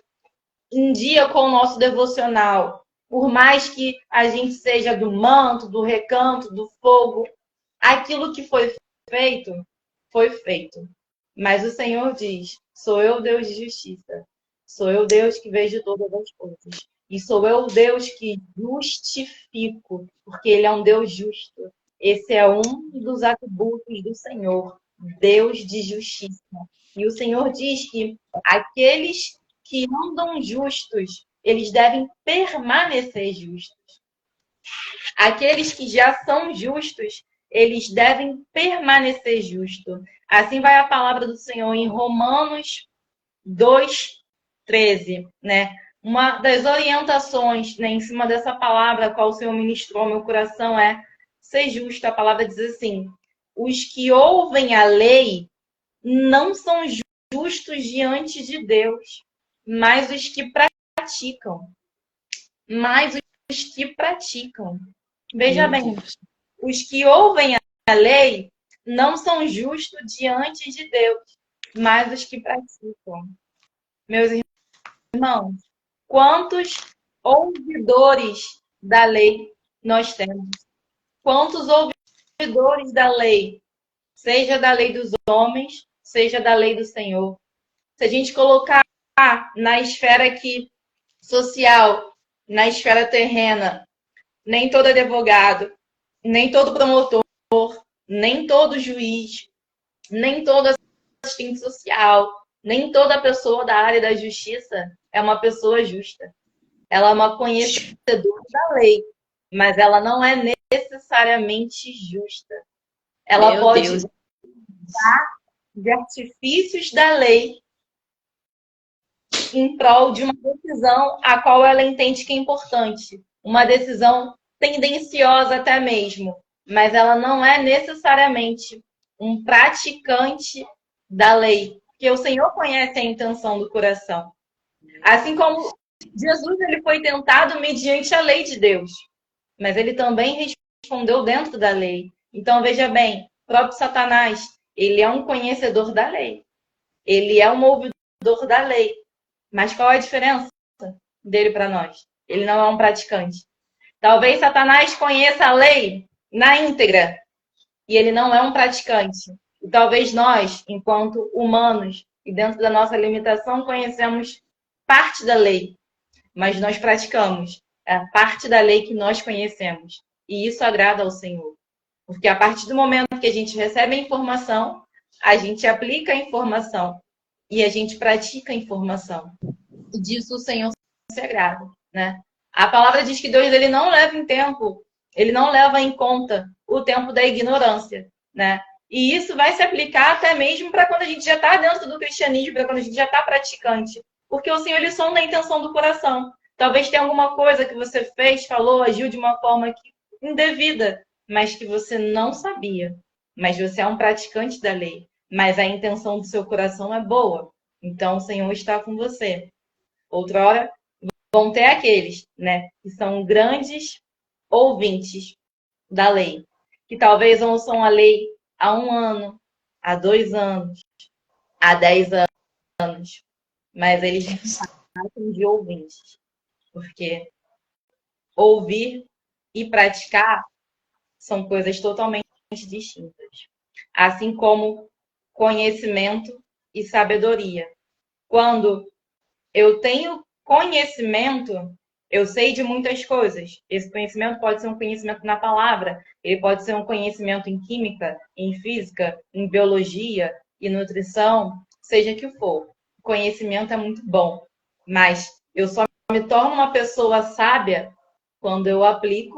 em dia com o nosso devocional, por mais que a gente seja do manto, do recanto, do fogo, aquilo que foi feito, foi feito. Mas o Senhor diz: sou eu Deus de justiça. Sou eu Deus que vejo todas as coisas. E sou eu Deus que justifico, porque Ele é um Deus justo. Esse é um dos atributos do Senhor, Deus de justiça. E o Senhor diz que aqueles que andam justos, eles devem permanecer justos. Aqueles que já são justos, eles devem permanecer justos. Assim vai a palavra do Senhor em Romanos 2:13, né? Uma das orientações, né, em cima dessa palavra, a qual o Senhor ministrou ao meu coração é ser justo. A palavra diz assim: os que ouvem a lei não são justos diante de Deus, mas os que praticam. Mas os que praticam. Veja bem, os que ouvem a lei não são justos diante de Deus, mas os que praticam. Meus irmãos, quantos ouvidores da lei nós temos? Quantos ouvidores da lei? Seja da lei dos homens, seja da lei do Senhor. Se a gente colocar na esfera aqui social, na esfera terrena, nem todo advogado, nem todo promotor, nem todo juiz, nem todo assistente social, nem toda pessoa da área da justiça é uma pessoa justa. Ela é uma conhecedora da lei, mas ela não é necessariamente justa. Ela Meu pode Deus. usar de artifícios da lei em prol de uma decisão a qual ela entende que é importante. Uma decisão tendenciosa até mesmo, mas ela não é necessariamente um praticante da lei, porque o Senhor conhece a intenção do coração. Assim como Jesus ele foi tentado mediante a lei de Deus, mas ele também respondeu dentro da lei. Então, veja bem, o próprio Satanás, ele é um conhecedor da lei. Ele é um ouvidor da lei. Mas qual é a diferença dele para nós? Ele não é um praticante. Talvez Satanás conheça a lei na íntegra e ele não é um praticante. E talvez nós, enquanto humanos, e dentro da nossa limitação, conhecemos parte da lei, mas nós praticamos a parte da lei que nós conhecemos. E isso agrada ao Senhor. Porque a partir do momento que a gente recebe a informação, a gente aplica a informação e a gente pratica a informação. E disso o Senhor se agrada, né? A palavra diz que Deus ele não leva em tempo, ele não leva em conta o tempo da ignorância, né? E isso vai se aplicar até mesmo para quando a gente já está dentro do cristianismo, para quando a gente já está praticante. Porque o Senhor ele sonda a intenção do coração. Talvez tenha alguma coisa que você fez, falou, agiu de uma forma indevida, mas que você não sabia. Mas você é um praticante da lei. Mas a intenção do seu coração é boa. Então o Senhor está com você. Outra hora vão ter aqueles, né, que são grandes ouvintes da lei, que talvez ouçam a lei há 1 ano, há 2 anos, há 10 anos, mas eles não de ouvintes, porque ouvir e praticar são coisas totalmente distintas, assim como conhecimento e sabedoria. Quando eu tenho conhecimento, eu sei de muitas coisas. Esse conhecimento pode ser um conhecimento na palavra, ele pode ser um conhecimento em química, em física, em biologia e nutrição, seja que for. O conhecimento é muito bom, mas eu só me torno uma pessoa sábia quando eu aplico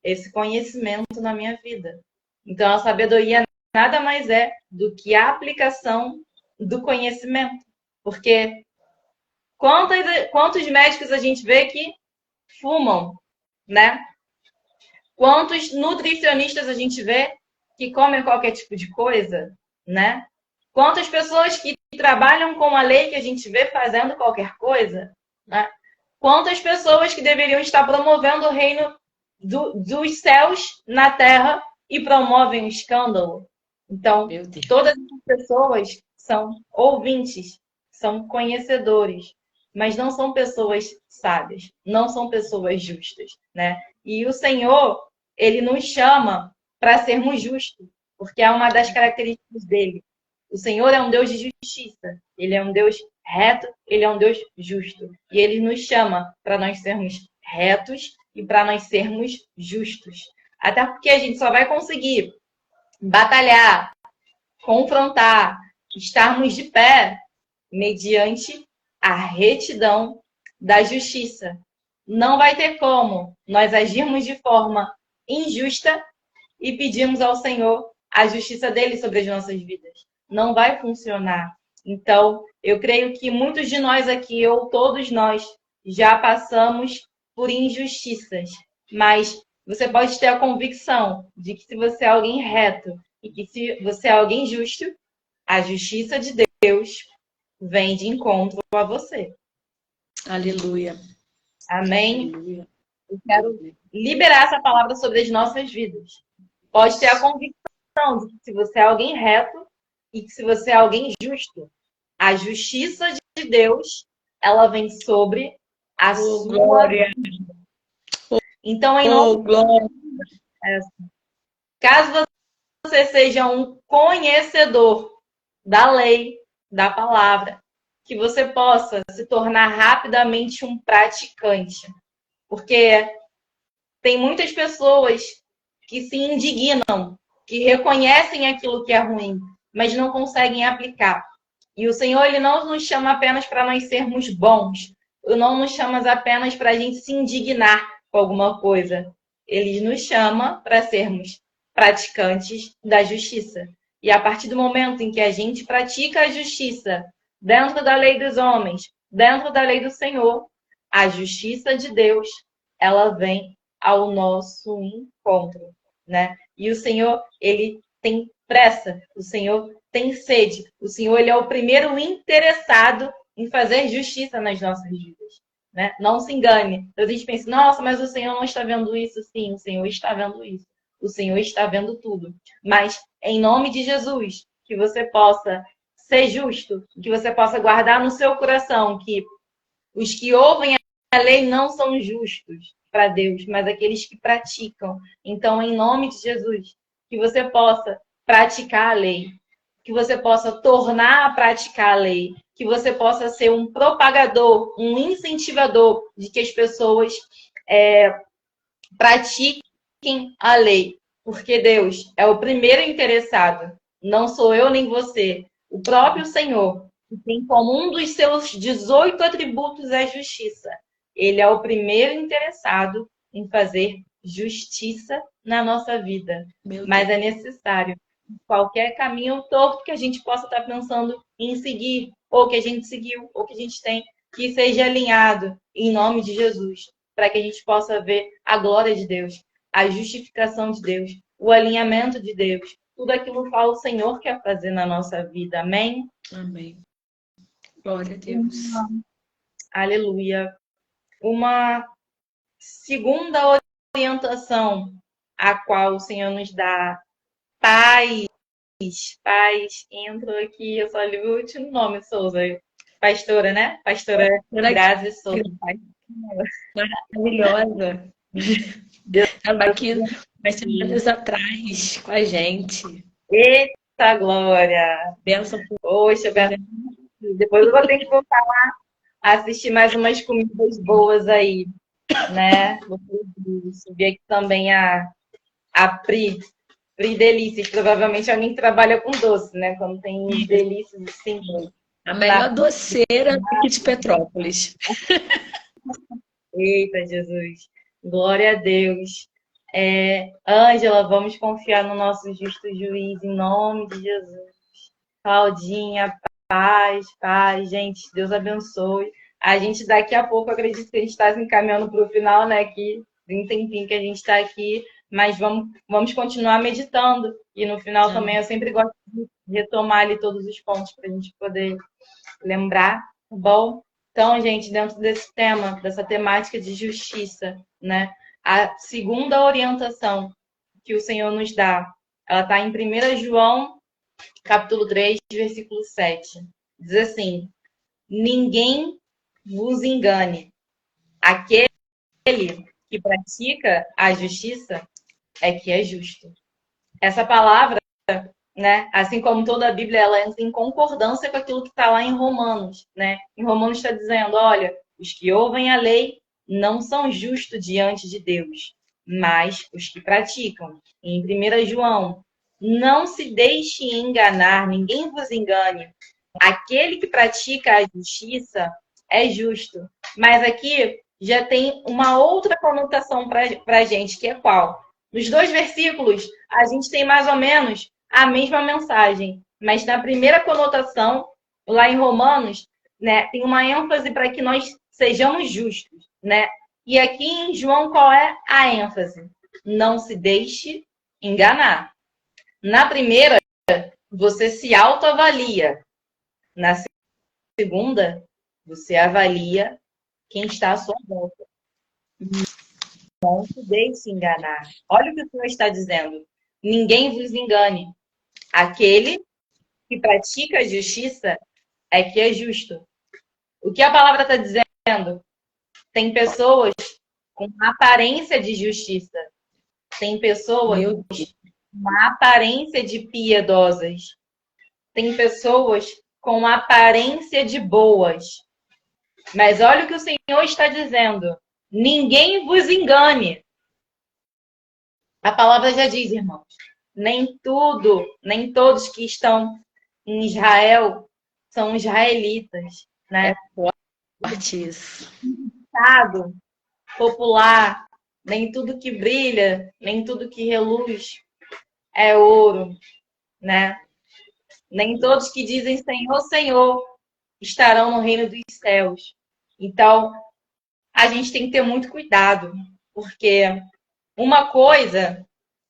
esse conhecimento na minha vida. Então, a sabedoria nada mais é do que a aplicação do conhecimento. Porque quantos médicos a gente vê que fumam, né? Quantos nutricionistas a gente vê que comem qualquer tipo de coisa, né? Quantas pessoas que trabalham com a lei que a gente vê fazendo qualquer coisa, né? Quantas pessoas que deveriam estar promovendo o reino dos céus na terra e promovem o escândalo. Então, todas as pessoas são ouvintes, são conhecedores, mas não são pessoas sábias, não são pessoas justas, né? E o Senhor, ele nos chama para sermos justos. porque é uma das características dele. O Senhor é um Deus de justiça, ele é um Deus reto, ele é um Deus justo. E ele nos chama para nós sermos retos e para nós sermos justos. Até porque a gente só vai conseguir batalhar, confrontar, estarmos de pé mediante a retidão da justiça. Não vai ter como nós agirmos de forma injusta e pedirmos ao Senhor a justiça dele sobre as nossas vidas. Não vai funcionar. Então, eu creio que muitos de nós aqui, ou todos nós, já passamos por injustiças. Mas você pode ter a convicção de que se você é alguém reto e que se você é alguém justo, a justiça de Deus vem de encontro a você. Aleluia. Amém? Aleluia. Eu quero liberar essa palavra sobre as nossas vidas. Pode ter a convicção de que se você é alguém reto e que se você é alguém justo, a justiça de Deus, ela vem sobre a sua glória. vida. Então, em nome glória. Caso você seja um conhecedor da lei, da palavra, que você possa se tornar rapidamente um praticante. Porque tem muitas pessoas que se indignam, que reconhecem aquilo que é ruim, mas não conseguem aplicar. E o Senhor, ele não nos chama apenas para nós sermos bons. Ele não nos chama apenas para a gente se indignar com alguma coisa. Ele nos chama para sermos praticantes da justiça. E a partir do momento em que a gente pratica a justiça dentro da lei dos homens, dentro da lei do Senhor, a justiça de Deus, ela vem ao nosso encontro, né? E o Senhor, ele tem pressa, o Senhor tem sede, o Senhor, ele é o primeiro interessado em fazer justiça nas nossas vidas, né? Não se engane. Então, a gente pensa, nossa, mas o Senhor não está vendo isso. Sim, o Senhor está vendo isso. O Senhor está vendo tudo. Mas, em nome de Jesus, que você possa ser justo, que você possa guardar no seu coração que os que ouvem a lei não são justos para Deus, mas aqueles que praticam. Então, em nome de Jesus, que você possa praticar a lei, que você possa tornar a praticar a lei, que você possa ser um propagador, um incentivador de que as pessoas pratiquem a lei, porque Deus é o primeiro interessado, não sou eu nem você, o próprio Senhor, que tem como um dos seus 18 atributos a justiça. Ele é o primeiro interessado em fazer justiça na nossa vida. Mas é necessário qualquer caminho torto que a gente possa estar pensando em seguir, ou que a gente seguiu, ou que a gente tem, que seja alinhado em nome de Jesus, para que a gente possa ver a glória de Deus, a justificação de Deus, o alinhamento de Deus, tudo aquilo que o Senhor quer fazer na nossa vida. Amém? Amém. Glória a Deus. Aleluia. Uma segunda orientação a qual o Senhor nos dá, paz. Paz, entro aqui, eu só li o último nome, Souza. Pastora, né? Pastora Grazi Souza. Maravilhosa. Estava aqui umas semanas atrás com a gente. Eita, Glória! Benção. Poxa, depois eu vou ter que voltar lá assistir mais umas comidas boas aí, né? Vou subir aqui também a Pri Delícias. Provavelmente alguém que trabalha com doce, né? Quando tem delícias assim. A melhor doceira aqui de Petrópolis. Eita, Jesus. Glória a Deus. Ângela, vamos confiar no nosso justo juiz, em nome de Jesus. Claudinha, paz. Gente, Deus abençoe. A gente daqui a pouco, acredito que a gente está se encaminhando para o final, né? Que tem um tempinho que a gente está aqui, mas vamos continuar meditando. E no final também eu sempre gosto de retomar ali todos os pontos para a gente poder lembrar, tá bom? Então, gente, dentro desse tema, dessa temática de justiça, né? A segunda orientação que o Senhor nos dá, ela está em 1 João, capítulo 3, versículo 7. Diz assim: ninguém vos engane. Aquele que pratica a justiça é que é justo. Essa palavra, né? Assim como toda a Bíblia, ela entra em concordância com aquilo que está lá em Romanos, né? Em Romanos está dizendo, olha, os que ouvem a lei não são justos diante de Deus, mas os que praticam. Em 1 João, não se deixe enganar, ninguém vos engane. Aquele que pratica a justiça é justo. Mas aqui já tem uma outra conotação para a gente, que é qual? Nos 2 versículos, a gente tem mais ou menos a mesma mensagem. Mas na primeira conotação, lá em Romanos, né, tem uma ênfase para que nós sejamos justos, né? E aqui em João, qual é a ênfase? Não se deixe enganar. Na primeira, você se autoavalia. Na segunda, você avalia quem está à sua volta. Não se deixe enganar. Olha o que o Senhor está dizendo. Ninguém vos engane. Aquele que pratica a justiça é que é justo. O que a palavra está dizendo? Tem pessoas com aparência de justiça. Tem pessoas com aparência de piedosas. Tem pessoas com aparência de boas. Mas olha o que o Senhor está dizendo. Ninguém vos engane. A palavra já diz, irmãos. Nem todos que estão em Israel são israelitas, né? Forte isso. Estado popular, nem tudo que brilha, nem tudo que reluz é ouro, né? Nem todos que dizem Senhor, Senhor estarão no reino dos céus. Então, a gente tem que ter muito cuidado, porque uma coisa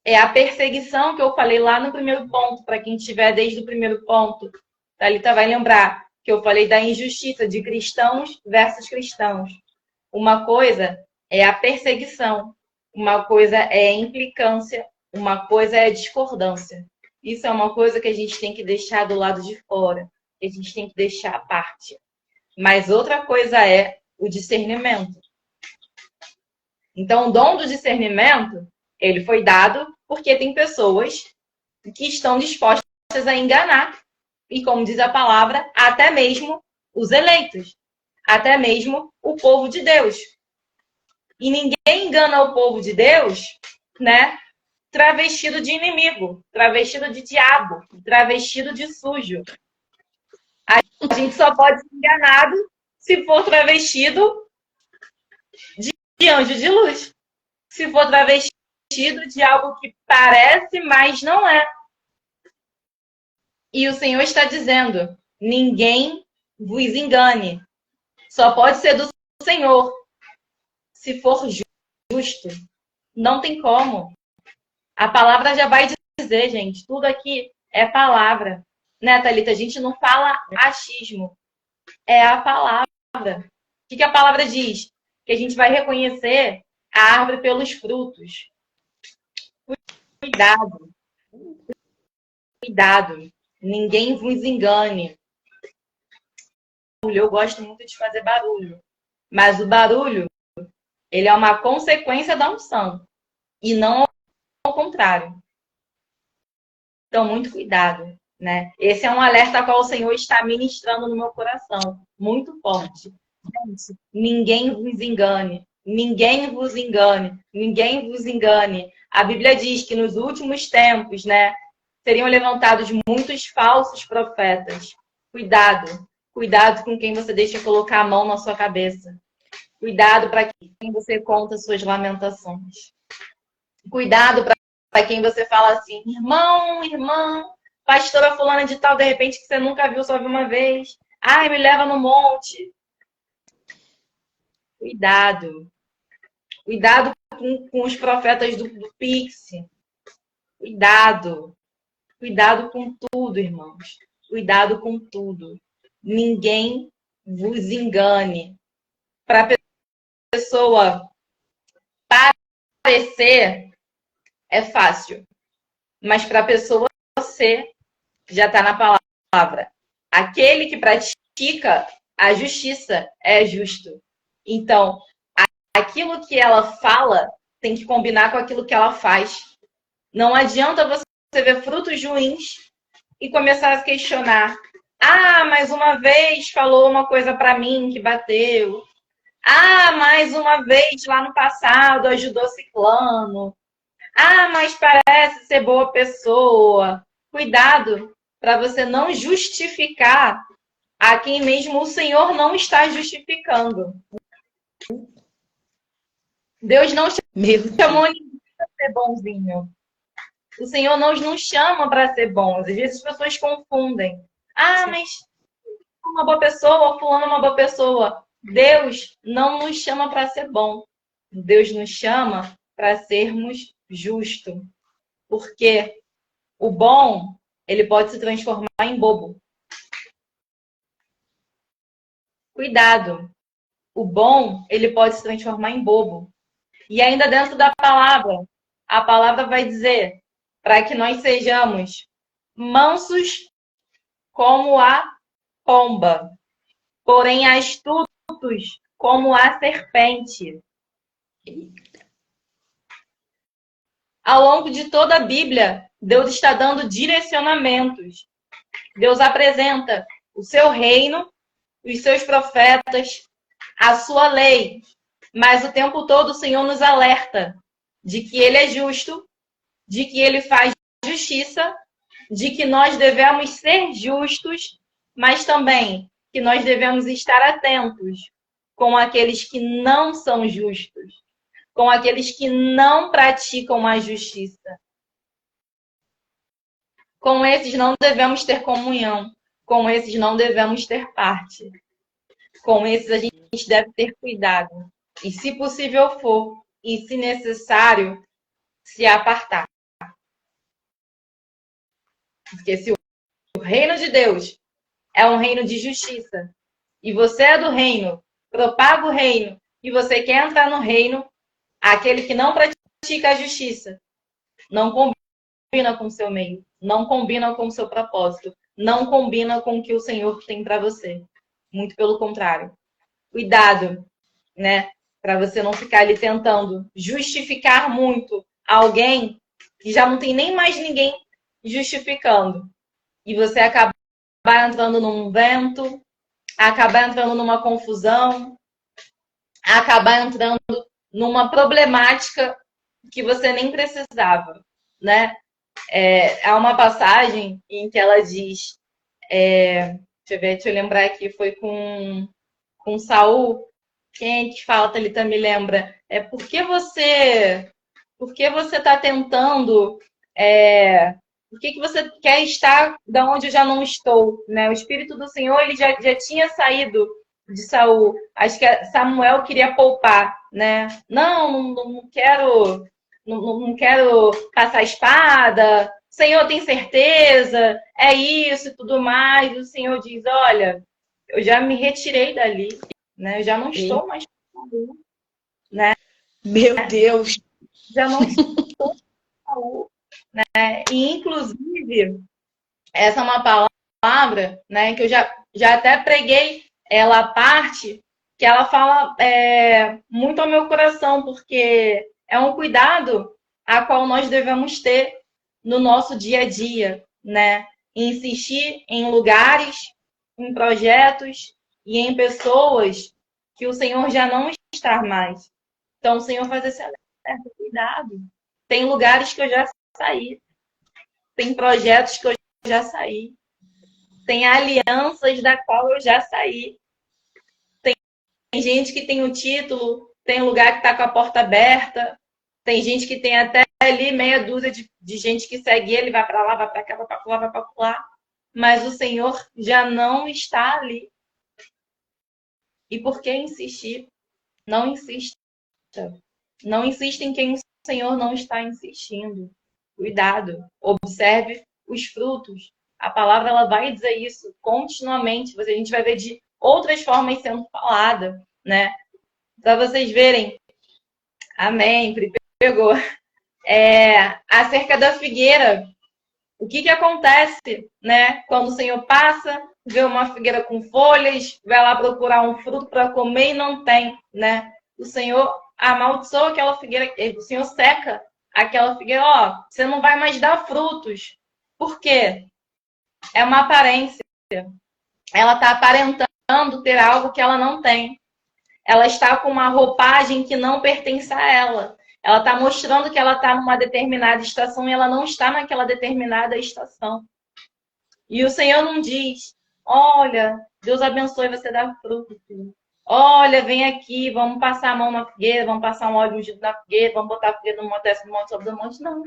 é a perseguição que eu falei lá no primeiro ponto, para quem estiver desde o primeiro ponto, Thalita vai lembrar que eu falei da injustiça de cristãos versus cristãos. Uma coisa é a perseguição, uma coisa é a implicância, uma coisa é a discordância. Isso é uma coisa que a gente tem que deixar do lado de fora, que a gente tem que deixar à parte. Mas outra coisa é o discernimento. Então, o dom do discernimento, ele foi dado porque tem pessoas que estão dispostas a enganar. E como diz a palavra, até mesmo os eleitos. Até mesmo o povo de Deus. E ninguém engana o povo de Deus, né? Travestido de inimigo, travestido de diabo, travestido de sujo. A gente só pode ser enganado se for travestido de anjo de luz. Se for travestido de algo que parece, mas não é. E o Senhor está dizendo, ninguém vos engane. Só pode ser do Senhor. Se for justo, não tem como. A palavra já vai dizer, gente, tudo aqui é palavra. Né, Thalita? A gente não fala achismo. É a palavra. O que a palavra diz? Que a gente vai reconhecer a árvore pelos frutos. Cuidado. Cuidado. Ninguém vos engane. Eu gosto muito de fazer barulho. Mas o barulho, ele é uma consequência da unção. E não ao contrário. Então, muito cuidado, né? Esse é um alerta a qual o Senhor está ministrando no meu coração. Muito forte. Gente, ninguém vos engane. Ninguém vos engane. Ninguém vos engane. A Bíblia diz que nos últimos tempos, né, seriam levantados muitos falsos profetas. Cuidado. Cuidado com quem você deixa colocar a mão na sua cabeça. Cuidado para quem você conta suas lamentações. Cuidado para quem você fala assim, irmão, irmã, pastora fulana de tal, de repente que você nunca viu, só viu uma vez. Ai, me leva no monte. Cuidado. Cuidado com os profetas do Pix. Cuidado. Cuidado com tudo, irmãos. Cuidado com tudo. Ninguém vos engane. Para a pessoa parecer é fácil. Mas para a pessoa ser, já está na palavra. Aquele que pratica a justiça é justo. Então, aquilo que ela fala tem que combinar com aquilo que ela faz. Não adianta ver frutos ruins e começar a questionar. Ah, mais uma vez falou uma coisa para mim que bateu. Ah, mais uma vez lá no passado ajudou ciclano. Ah, mas parece ser boa pessoa. Cuidado para você não justificar a quem mesmo o Senhor não está justificando. Deus não chamou ninguém para ser bonzinho. O Senhor não nos chama para ser bons. Às vezes as pessoas confundem. Ah, mas uma boa pessoa, fulano é uma boa pessoa. Deus não nos chama para ser bom. Deus nos chama para sermos justos. Porque o bom, ele pode se transformar em bobo. Cuidado. O bom, ele pode se transformar em bobo. E ainda dentro da palavra, a palavra vai dizer para que nós sejamos mansos como a pomba, porém astutos como a serpente. Ao longo de toda a Bíblia, Deus está dando direcionamentos. Deus apresenta o seu reino, os seus profetas, a sua lei. Mas o tempo todo o Senhor nos alerta de que Ele é justo, de que Ele faz justiça, de que nós devemos ser justos, mas também que nós devemos estar atentos com aqueles que não são justos, com aqueles que não praticam a justiça. Com esses não devemos ter comunhão, com esses não devemos ter parte. Com esses a gente deve ter cuidado. E se possível for, e se necessário, se apartar. Porque se o reino de Deus é um reino de justiça, e você é do reino, propaga o reino, e você quer entrar no reino, aquele que não pratica a justiça, não combina com o seu meio, não combina com o seu propósito, não combina com o que o Senhor tem para você. Muito pelo contrário. Cuidado, né? Para você não ficar ali tentando justificar muito alguém que já não tem nem mais ninguém justificando. E você acabar entrando num vento, acabar entrando numa confusão, acabar entrando numa problemática que você nem precisava, né? Há uma passagem em que ela diz, deixa eu lembrar aqui, foi com Saul. Quem é que fala, Thalita, me lembra? Por que você está tentando, por que você quer estar da onde eu já não estou, né? O Espírito do Senhor, ele já tinha saído de Saul. Acho que Samuel queria poupar, né? Não quero, não quero passar a espada. O Senhor tem certeza? É isso e tudo mais. O Senhor diz, olha, eu já me retirei dali, né? Eu já não estou mais com Saul, né? Meu Deus! Já não estou com Saul, né? E, inclusive, essa é uma palavra, né, que eu já até preguei ela à parte, que ela fala muito ao meu coração, porque é um cuidado a qual nós devemos ter no nosso dia a dia, né? Insistir em lugares, em projetos e em pessoas que o Senhor já não está mais. Então, o Senhor faz esse alerta, cuidado. Tem lugares que eu já saí, tem projetos que eu já saí, tem alianças da qual eu já saí. Tem gente que tem o título, tem lugar que está com a porta aberta, tem gente que tem até ali meia dúzia de gente que segue ele, vai para lá, vai para cá, vai para lá, vai para lá. Mas o Senhor já não está ali. E por que insistir? Não insista. Não insista em quem o Senhor não está insistindo. Cuidado. Observe os frutos. A palavra ela vai dizer isso continuamente. A gente vai ver de outras formas sendo falada, né? Para vocês verem. Amém. Pegou. Acerca da figueira. O que acontece, né? Quando o Senhor passa, vê uma figueira com folhas, vai lá procurar um fruto para comer e não tem, né? O Senhor amaldiçoa aquela figueira, o Senhor seca aquela figueira, ó, você não vai mais dar frutos. Por quê? É uma aparência. Ela está aparentando ter algo que ela não tem. Ela está com uma roupagem que não pertence a ela. Ela está mostrando que ela está numa determinada estação e ela não está naquela determinada estação. E o Senhor não diz, olha, Deus abençoe você dar fruto, filho. Olha, vem aqui, vamos passar a mão na fogueira, vamos passar um óleo ungido na fogueira, vamos botar a fogueira no monte, desce no monte, sobe do monte. Não.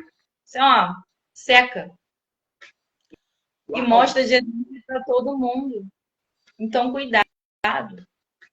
Assim, ó, seca. E mostra Jesus para todo mundo. Então, cuidado.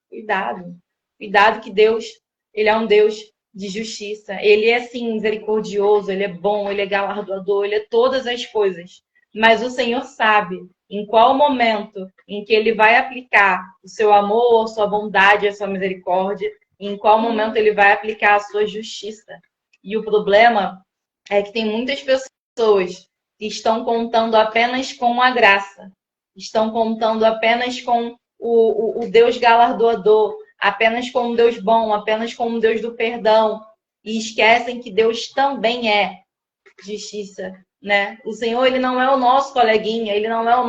Cuidado. Cuidado que Deus, ele é um Deus de justiça. Ele é, sim, misericordioso, ele é bom, ele é galardoador, ele é todas as coisas. Mas o Senhor sabe em qual momento em que ele vai aplicar o seu amor, a sua bondade, a sua misericórdia, e em qual momento ele vai aplicar a sua justiça. E o problema é que tem muitas pessoas que estão contando apenas com a graça, estão contando apenas com o Deus galardoador, apenas com um Deus bom, apenas com um Deus do perdão, e esquecem que Deus também é justiça, né? O Senhor, ele não é o nosso coleguinha, ele não é o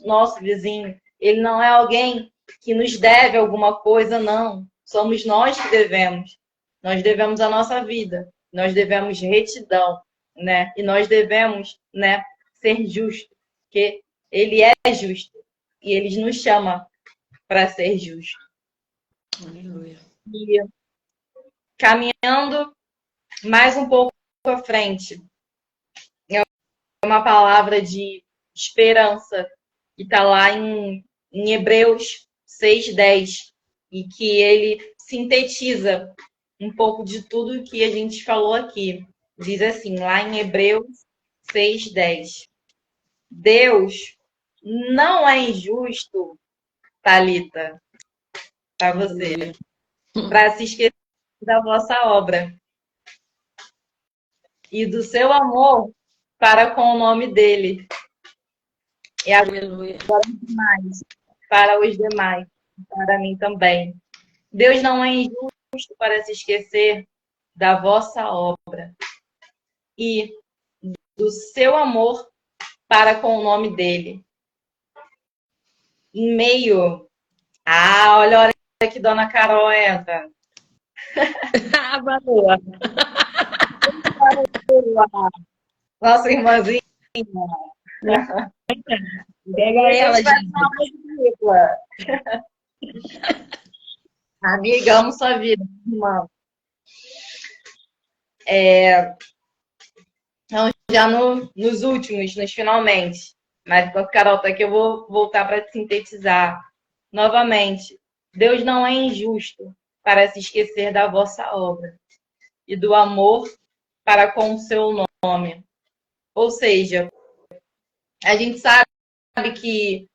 nosso vizinho, ele não é alguém que nos deve alguma coisa, não. Somos nós que devemos. Nós devemos a nossa vida, nós devemos retidão, né? E nós devemos, né, ser justos, porque ele é justo e ele nos chama para ser justo. Aleluia. E caminhando mais um pouco à frente, é uma palavra de esperança que está lá em Hebreus 6:10 e que ele sintetiza um pouco de tudo que a gente falou aqui. Diz assim, lá em Hebreus 6:10. Deus não é injusto, Thalita, para você, para se esquecer da vossa obra e do seu amor para com o nome dele. E agora mais para os demais, para mim também. Deus não é injusto para se esquecer da vossa obra e do seu amor para com o nome dele. Em meio... Ah, olha a hora que Dona Carol entra. Boa. Nossa irmãzinha. Pega ela, gente. Amiga, amo sua vida, irmã. Então, já nos últimos, nos finalmente. Mas com a Carol tá aqui, eu vou voltar para sintetizar novamente. Deus não é injusto para se esquecer da vossa obra e do amor para com o seu nome. Ou seja, a gente sabe que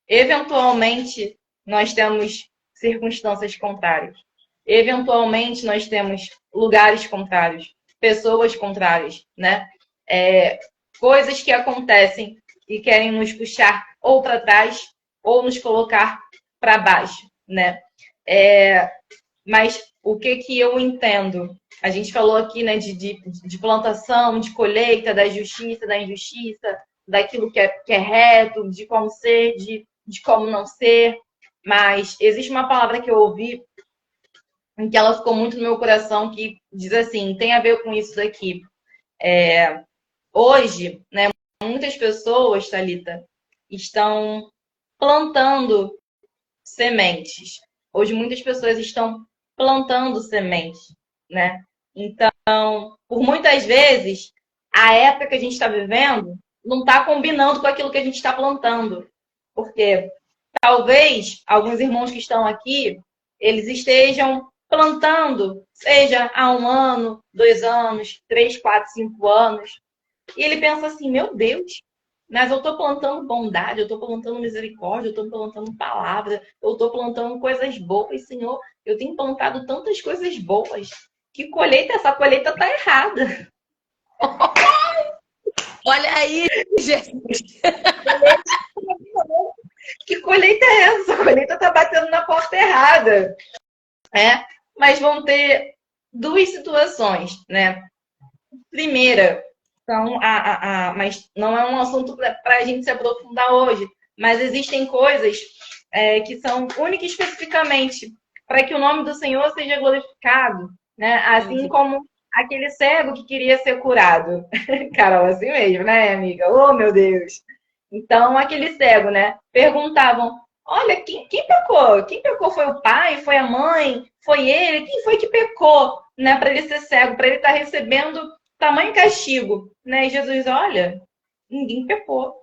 eventualmente nós temos circunstâncias contrárias. Eventualmente nós temos lugares contrários, pessoas contrárias, né? Coisas que acontecem e querem nos puxar ou para trás ou nos colocar para baixo, né? Mas o que eu entendo? A gente falou aqui, né, de plantação, de colheita, da justiça, da injustiça, daquilo que é reto, de como ser, de como não ser. Mas existe uma palavra que eu ouvi, em que ela ficou muito no meu coração, que diz assim, tem a ver com isso daqui. Hoje, né, muitas pessoas, Thalita, estão plantando sementes. Hoje, muitas pessoas estão plantando sementes, né? Então, por muitas vezes, a época que a gente está vivendo não está combinando com aquilo que a gente está plantando. Porque talvez alguns irmãos que estão aqui, eles estejam plantando, seja há 1 ano, 2 anos, 3, 4, 5 anos, e ele pensa assim, meu Deus, mas eu estou plantando bondade, eu estou plantando misericórdia, eu estou plantando palavra, eu estou plantando coisas boas, Senhor. Eu tenho plantado tantas coisas boas. Que colheita? Essa colheita está errada. Olha aí, Jesus. Que colheita é essa? A colheita está batendo na porta errada. Mas vão ter 2 situações, né? primeira. Então, mas não é um assunto para a gente se aprofundar hoje. Mas existem coisas que são únicas especificamente para que o nome do Senhor seja glorificado, né? Assim como aquele cego que queria ser curado. Carol, assim mesmo, né, amiga? Oh, meu Deus! Então, aquele cego, né? Perguntavam, olha, quem pecou? Quem pecou foi o pai? Foi a mãe? Foi ele? Quem foi que pecou, né? Para ele ser cego, para ele estar recebendo tamanho castigo, né? E Jesus, olha, ninguém pecou.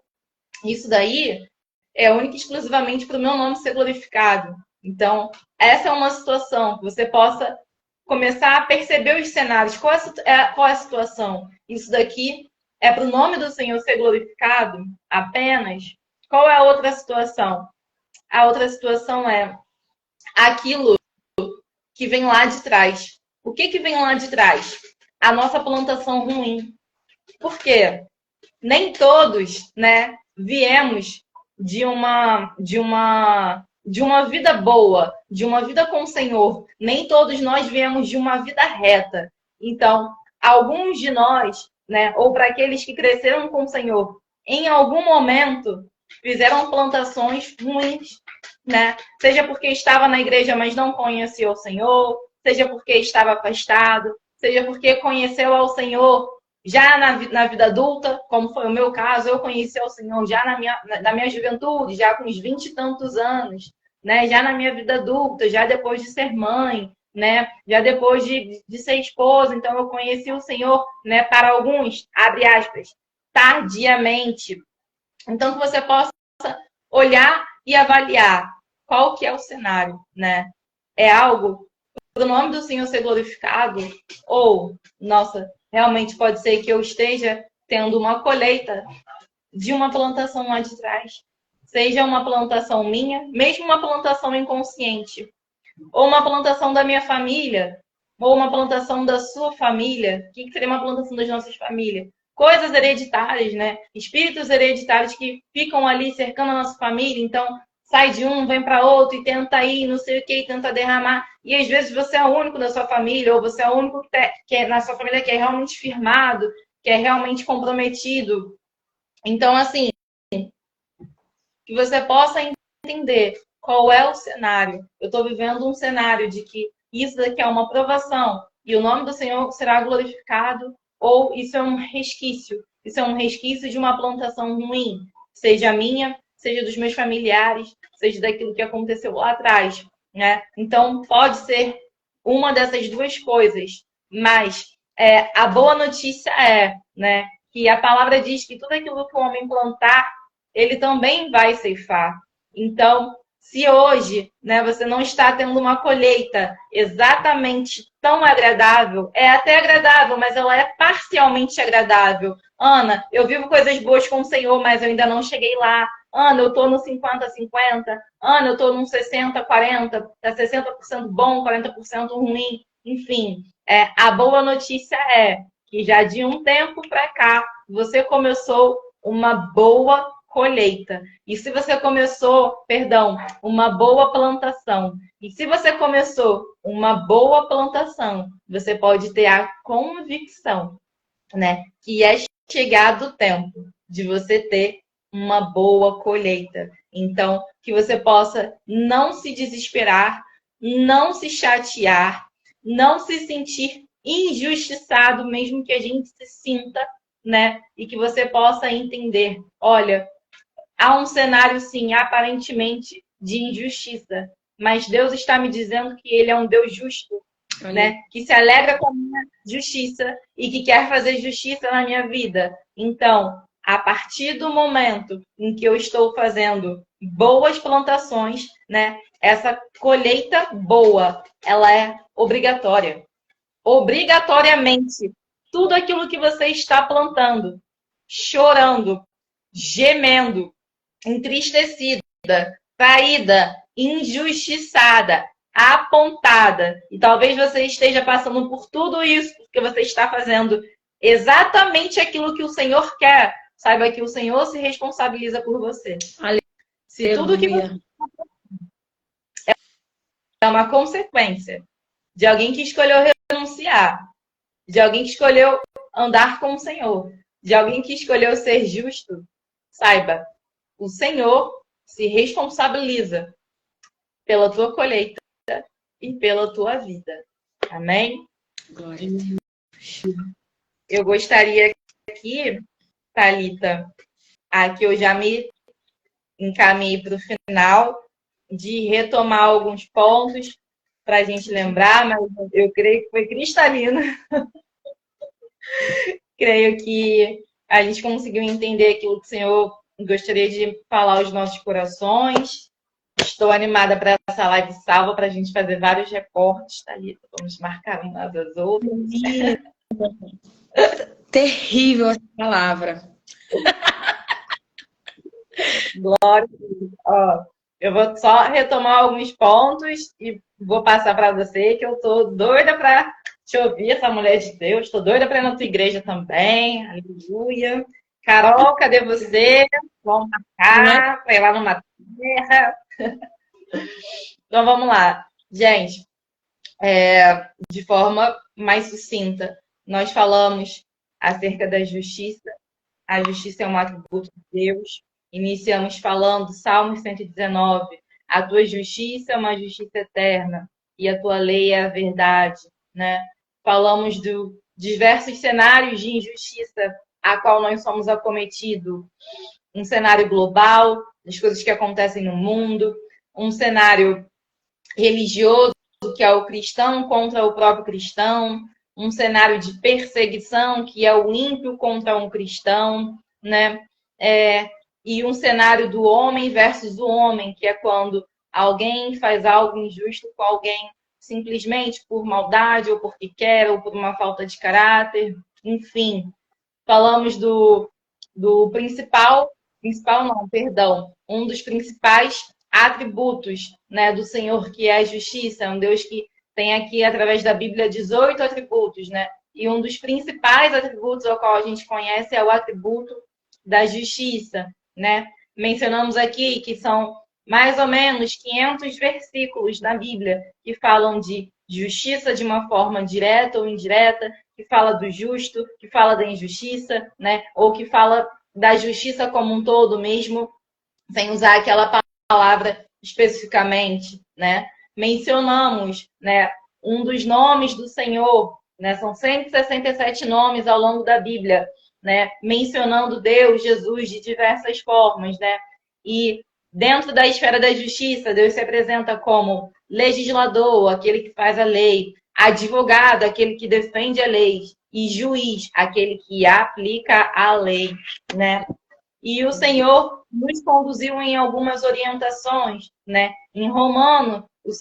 Isso daí é única e exclusivamente para o meu nome ser glorificado. Então, essa é uma situação que você possa começar a perceber os cenários. Qual é a situação? Isso daqui é para o nome do Senhor ser glorificado apenas? Qual é a outra situação? A outra situação é aquilo que vem lá de trás. O que vem lá de trás? A nossa plantação ruim. Por quê? Nem todos, né, viemos de uma vida boa, de uma vida com o Senhor. Nem todos nós viemos de uma vida reta. Então, alguns de nós, né, ou para aqueles que cresceram com o Senhor, em algum momento fizeram plantações ruins, né? Seja porque estava na igreja, mas não conhecia o Senhor, seja porque estava afastado, seja porque conheceu ao Senhor já na vida adulta, como foi o meu caso. Eu conheci o Senhor já na minha juventude, já com uns 20 e tantos anos, né? Já na minha vida adulta, já depois de ser mãe, né? Já depois de ser esposa. Então, eu conheci o Senhor, né? Para alguns, abre aspas, tardiamente. Então, que você possa olhar e avaliar qual que é o cenário, né? É algo para o nome do Senhor ser glorificado? Ou, nossa, realmente pode ser que eu esteja tendo uma colheita de uma plantação lá de trás. Seja uma plantação minha, mesmo uma plantação inconsciente, ou uma plantação da minha família, ou uma plantação da sua família. O que seria uma plantação das nossas famílias? Coisas hereditárias, né? Espíritos hereditários que ficam ali cercando a nossa família. Então, sai de um, vem para outro e tenta ir, não sei o que, e tenta derramar. E às vezes você é o único da sua família, ou você é o único que é na sua família que é realmente firmado, que é realmente comprometido. Então, assim, que você possa entender qual é o cenário. Eu estou vivendo um cenário de que isso daqui é uma provação e o nome do Senhor será glorificado, ou isso é um resquício. Isso é um resquício de uma plantação ruim, seja minha, seja dos meus familiares, seja daquilo que aconteceu lá atrás, né? Então, pode ser uma dessas duas coisas, mas a boa notícia né, que a palavra diz que tudo aquilo que o homem plantar, ele também vai ceifar. Então, se hoje, né, você não está tendo uma colheita exatamente tão agradável, é até agradável, mas ela é parcialmente agradável. Ana, eu vivo coisas boas com o Senhor, mas eu ainda não cheguei lá. Ana, eu estou no 50-50. Ana, eu estou no 60-40. Tá 60% bom, 40% ruim. Enfim, a boa notícia é que já de um tempo para cá, você começou uma boa colheita. E se você começou, uma boa plantação. E se você começou uma boa plantação, você pode ter a convicção, né, que é chegado o tempo de você ter uma boa colheita. Então, que você possa não se desesperar, não se chatear, não se sentir injustiçado, mesmo que a gente se sinta, né? E que você possa entender, olha, há um cenário, sim, aparentemente de injustiça, mas Deus está me dizendo que Ele é um Deus justo, né? Que se alegra com a minha justiça e que quer fazer justiça na minha vida. Então, a partir do momento em que eu estou fazendo boas plantações, né? Essa colheita boa, ela é obrigatória. Obrigatoriamente. Tudo aquilo que você está plantando, chorando, gemendo, entristecida, traída, injustiçada, apontada. E talvez você esteja passando por tudo isso porque você está fazendo exatamente aquilo que o Senhor quer. Saiba que o Senhor se responsabiliza por você. Se tudo que você é uma consequência de alguém que escolheu renunciar, de alguém que escolheu andar com o Senhor, de alguém que escolheu ser justo, saiba, o Senhor se responsabiliza pela tua colheita e pela tua vida. Amém? Glória a Deus. Eu gostaria aqui, Thalita, aqui eu já me encaminhei para o final, de retomar alguns pontos para a gente lembrar, mas eu creio que foi cristalino. Creio que a gente conseguiu entender aquilo que o Senhor gostaria de falar aos nossos corações. Estou animada para essa live salva, para a gente fazer vários recortes, Thalita. Vamos marcar umas das outras. Terrível essa palavra. Glória a Deus. Ó, eu vou só retomar alguns pontos e vou passar para você, que eu tô doida para te ouvir, essa mulher de Deus. Tô doida para ir na tua igreja também. Aleluia. Carol, cadê você? Vamos marcar para ir lá numa terra. Então vamos lá. Gente, de forma mais sucinta, nós falamos acerca da justiça. A justiça é um atributo de Deus. Iniciamos falando, Salmo 119, a tua justiça é uma justiça eterna e a tua lei é a verdade, né? Falamos de diversos cenários de injustiça a qual nós somos acometidos. Um cenário global, das coisas que acontecem no mundo, um cenário religioso, que é o cristão contra o próprio cristão, um cenário de perseguição, que é o ímpio contra um cristão, né? E um cenário do homem versus o homem, que é quando alguém faz algo injusto com alguém simplesmente por maldade, ou porque quer, ou por uma falta de caráter, enfim. Falamos do um dos principais atributos, né, do Senhor, que é a justiça, é um Deus que tem aqui, através da Bíblia, 18 atributos, né? E um dos principais atributos ao qual a gente conhece é o atributo da justiça, né? Mencionamos aqui que são mais ou menos 500 versículos na Bíblia que falam de justiça de uma forma direta ou indireta, que fala do justo, que fala da injustiça, né? Ou que fala da justiça como um todo mesmo, sem usar aquela palavra especificamente, né? Mencionamos, né, um dos nomes do Senhor, né? São 167 nomes ao longo da Bíblia, né? Mencionando Deus, Jesus de diversas formas, né? E dentro da esfera da justiça, Deus se apresenta como legislador, aquele que faz a lei, advogado, aquele que defende a lei, e juiz, aquele que aplica a lei, né? E o Senhor nos conduziu em algumas orientações, né? Em Romanos, o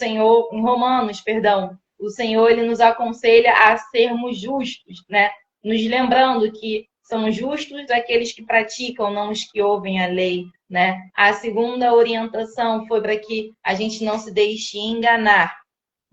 Senhor ele nos aconselha a sermos justos, né? Nos lembrando que são justos aqueles que praticam, não os que ouvem a lei, né? A segunda orientação foi para que a gente não se deixe enganar,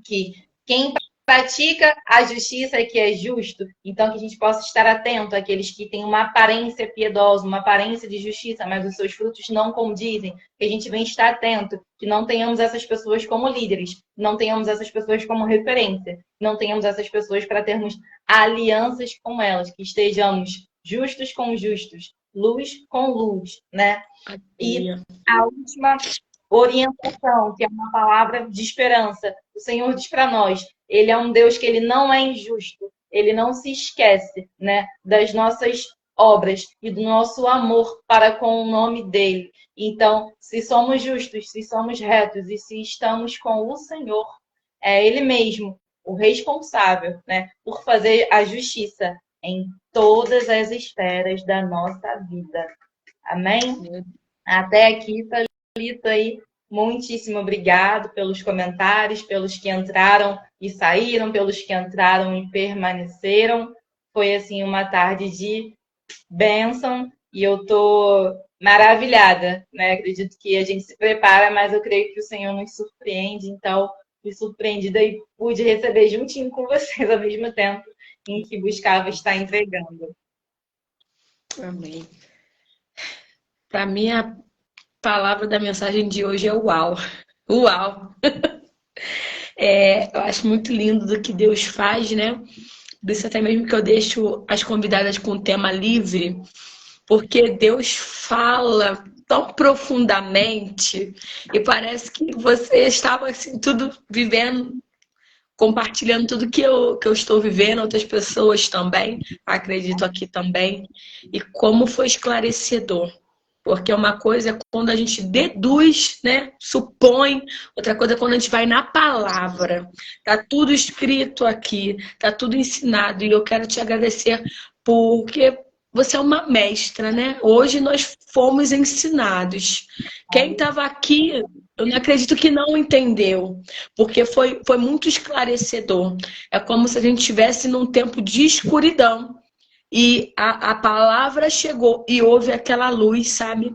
que quem pratica a justiça é que é justo, então que a gente possa estar atento àqueles que têm uma aparência piedosa, uma aparência de justiça, mas os seus frutos não condizem, que a gente venha estar atento, que não tenhamos essas pessoas como líderes, não tenhamos essas pessoas como referência, não tenhamos essas pessoas para termos alianças com elas, que estejamos justos com justos, luz com luz, né? E a última orientação, que é uma palavra de esperança. O Senhor diz para nós, ele é um Deus que ele não é injusto, ele não se esquece, né, das nossas obras e do nosso amor para com o nome dele. Então, se somos justos, se somos retos e se estamos com o Senhor, é ele mesmo o responsável, né, por fazer a justiça em todas as esferas da nossa vida. Amém? Até aqui, Thalita, aí. Muitíssimo obrigado pelos comentários, pelos que entraram e saíram, pelos que entraram e permaneceram. Foi, assim, uma tarde de bênção e eu tô maravilhada, né? Acredito que a gente se prepara, mas eu creio que o Senhor nos surpreende, então fui surpreendida e pude receber juntinho com vocês ao mesmo tempo em que buscava estar entregando. Amém. Para mim, a palavra da mensagem de hoje é uau. Uau! Eu acho muito lindo do que Deus faz, né? Por isso até mesmo que eu deixo as convidadas com tema livre, porque Deus fala tão profundamente e parece que você estava assim, tudo vivendo, compartilhando tudo que eu estou vivendo, outras pessoas também, acredito aqui também, e como foi esclarecedor. Porque uma coisa é quando a gente deduz, né? Supõe, outra coisa é quando a gente vai na palavra. Tá tudo escrito aqui, tá tudo ensinado. E eu quero te agradecer porque você é uma mestra, né? Hoje nós fomos ensinados. Quem estava aqui, eu não acredito que não entendeu, porque foi muito esclarecedor. É como se a gente estivesse num tempo de escuridão. E a palavra chegou e houve aquela luz, sabe?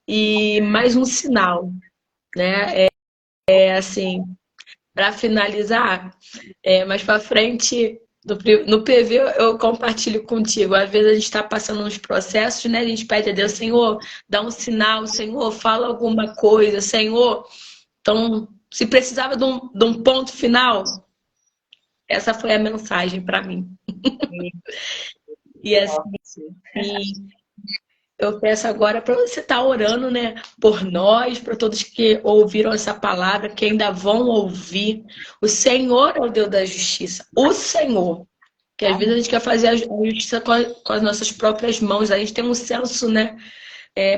E mais um sinal, né? É assim, para finalizar, mais para frente, no PV eu compartilho contigo. Às vezes a gente está passando uns processos, né? A gente pede a Deus, Senhor, dá um sinal, Senhor, fala alguma coisa, Senhor. Então, se precisava de um ponto final, essa foi a mensagem para mim. E assim, eu peço agora para você estar orando, né, por nós, para todos que ouviram essa palavra, que ainda vão ouvir. O Senhor é o Deus da justiça. O Senhor. Que às vezes a gente quer fazer a justiça com as nossas próprias mãos. A gente tem um senso, né?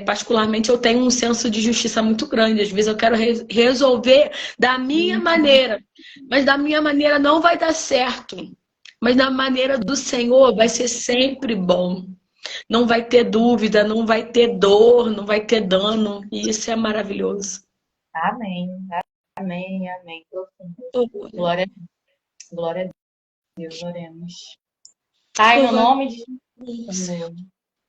Particularmente eu tenho um senso de justiça muito grande. Às vezes eu quero resolver da minha maneira. Mas da minha maneira não vai dar certo. Mas da maneira do Senhor vai ser sempre bom. Não vai ter dúvida, não vai ter dor, não vai ter dano. E isso é maravilhoso. Amém, amém, amém. Glória, glória a Deus, oremos. Pai, no nome de Jesus, Senhor,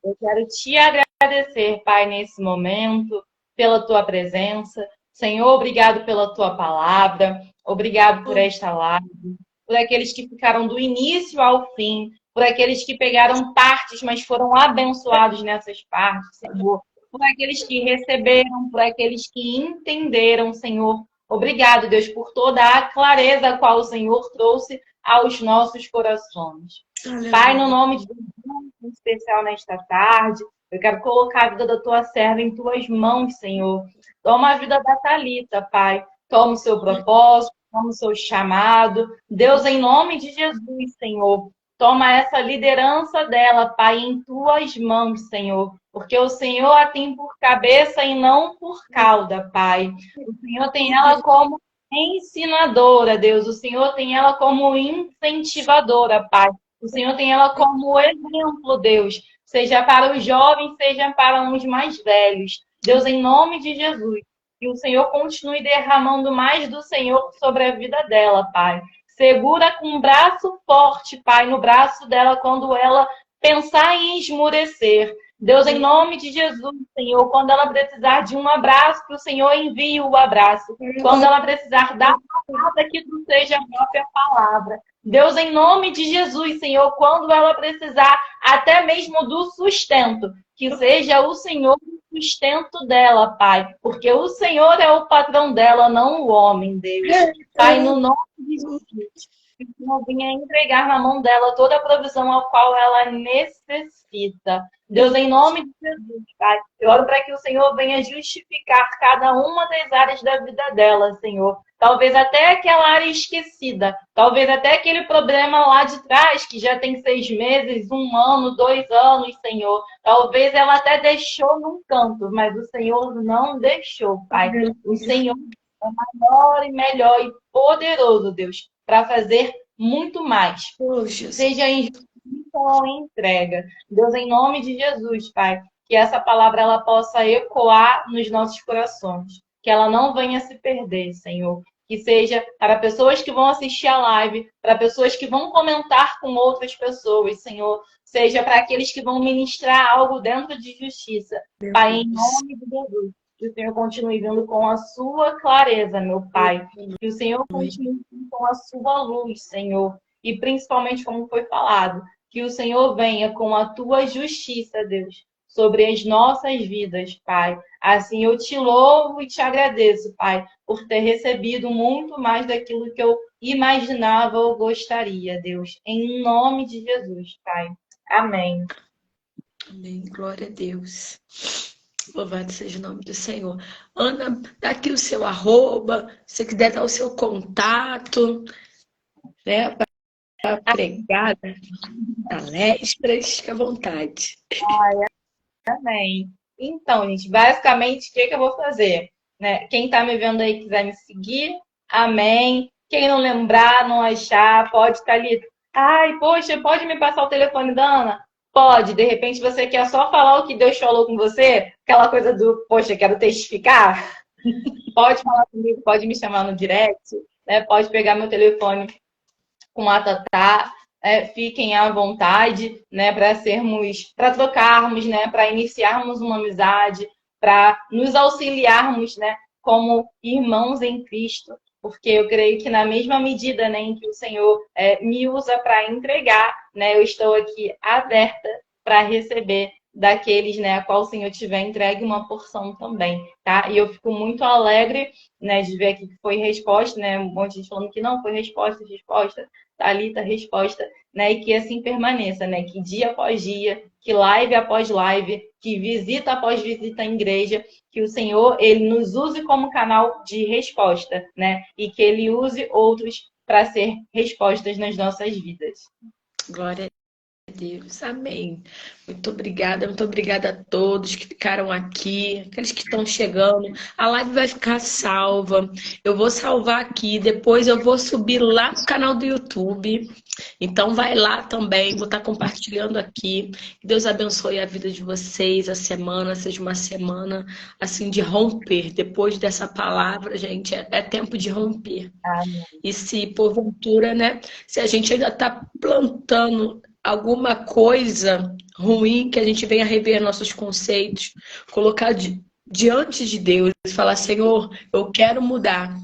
eu quero te agradecer, Pai, nesse momento, pela tua presença. Senhor, obrigado pela tua palavra, obrigado por esta live, por aqueles que ficaram do início ao fim, por aqueles que pegaram partes, mas foram abençoados nessas partes, Senhor. Por aqueles que receberam, por aqueles que entenderam, Senhor. Obrigado, Deus, por toda a clareza a qual o Senhor trouxe aos nossos corações. Pai, no nome de Jesus, em especial nesta tarde, eu quero colocar a vida da tua serva em tuas mãos, Senhor. Toma a vida da Thalita, Pai. Toma o seu propósito, toma o seu chamado. Deus, em nome de Jesus, Senhor, toma essa liderança dela, Pai, em tuas mãos, Senhor. Porque o Senhor a tem por cabeça e não por cauda, Pai. O Senhor tem ela como ensinadora, Deus. O Senhor tem ela como incentivadora, Pai. O Senhor tem ela como exemplo, Deus. Seja para os jovens, seja para os mais velhos. Deus, em nome de Jesus, que o Senhor continue derramando mais do Senhor sobre a vida dela, Pai. Segura com um braço forte, Pai, no braço dela quando ela pensar em esmurecer. Deus, em nome de Jesus, Senhor, quando ela precisar de um abraço, que o Senhor envie o abraço. Quando ela precisar da palavra, que tu seja a própria palavra. Deus, em nome de Jesus, Senhor, quando ela precisar até mesmo do sustento, que seja o Senhor o sustento dela, Pai. Porque o Senhor é o patrão dela, não o homem, Deus. Pai, no nome de Jesus, que o Senhor venha entregar na mão dela toda a provisão ao qual ela necessita. Deus, em nome de Jesus, Pai, eu oro para que o Senhor venha justificar cada uma das áreas da vida dela, Senhor. Talvez até aquela área esquecida, talvez até aquele problema lá de trás, que já tem 6 meses, 1 ano, 2 anos, Senhor. Talvez ela até deixou num canto, mas o Senhor não deixou, Pai. O Senhor é maior e melhor e poderoso, Deus, para fazer muito mais. Seja em ou em entrega. Deus, em nome de Jesus, Pai, que essa palavra ela possa ecoar nos nossos corações, que ela não venha se perder, Senhor. Que seja para pessoas que vão assistir a live, para pessoas que vão comentar com outras pessoas, Senhor. Seja para aqueles que vão ministrar algo dentro de justiça. Pai, em nome de Jesus, que o Senhor continue vindo com a sua clareza, meu Pai. Que o Senhor continue vindo com a sua luz, Senhor. E principalmente, como foi falado, que o Senhor venha com a tua justiça, Deus, sobre as nossas vidas, Pai. Assim, eu te louvo e te agradeço, Pai, por ter recebido muito mais daquilo que eu imaginava ou gostaria, Deus. Em nome de Jesus, Pai. Amém. Amém. Glória a Deus. Louvado seja o nome do Senhor. Ana, dá aqui o seu arroba, se você quiser dar o seu contato, né, para pregar palestras, fica à vontade. Amém. Então, gente, basicamente, o que que eu vou fazer? Né? Quem tá me vendo aí quiser me seguir, amém. Quem não lembrar, não achar, pode estar ali. Ai, poxa, pode me passar o telefone da Ana? Pode. De repente você quer só falar o que Deus falou com você? Aquela coisa do, poxa, quero testificar? Pode falar comigo, pode me chamar no direct, né? Pode pegar meu telefone com a Tatá, fiquem à vontade, né, para trocarmos, né, para iniciarmos uma amizade, para nos auxiliarmos, né, como irmãos em Cristo, porque eu creio que na mesma medida, né, em que o Senhor me usa para entregar, né, eu estou aqui aberta para receber daqueles, né, a qual o Senhor tiver entregue uma porção também, tá? E eu fico muito alegre, né, de ver aqui que foi resposta, né, um monte de gente falando que não foi resposta, tá ali, tá resposta, né, e que assim permaneça, né, que dia após dia, que live após live, que visita após visita em igreja, que o Senhor, ele nos use como canal de resposta, né, e que ele use outros para ser respostas nas nossas vidas. Glória a Deus, amém. Muito obrigada a todos que ficaram aqui, aqueles que estão chegando. A live vai ficar salva. Eu vou salvar aqui, depois eu vou subir lá no canal do YouTube. Então vai lá também, vou estar compartilhando aqui. Que Deus abençoe a vida de vocês, a semana seja uma semana assim de romper. Depois dessa palavra, gente, é tempo de romper. Amém. E se porventura, né, se a gente ainda está plantando alguma coisa ruim, que a gente venha rever nossos conceitos, colocar diante de Deus e falar, Senhor, eu quero mudar.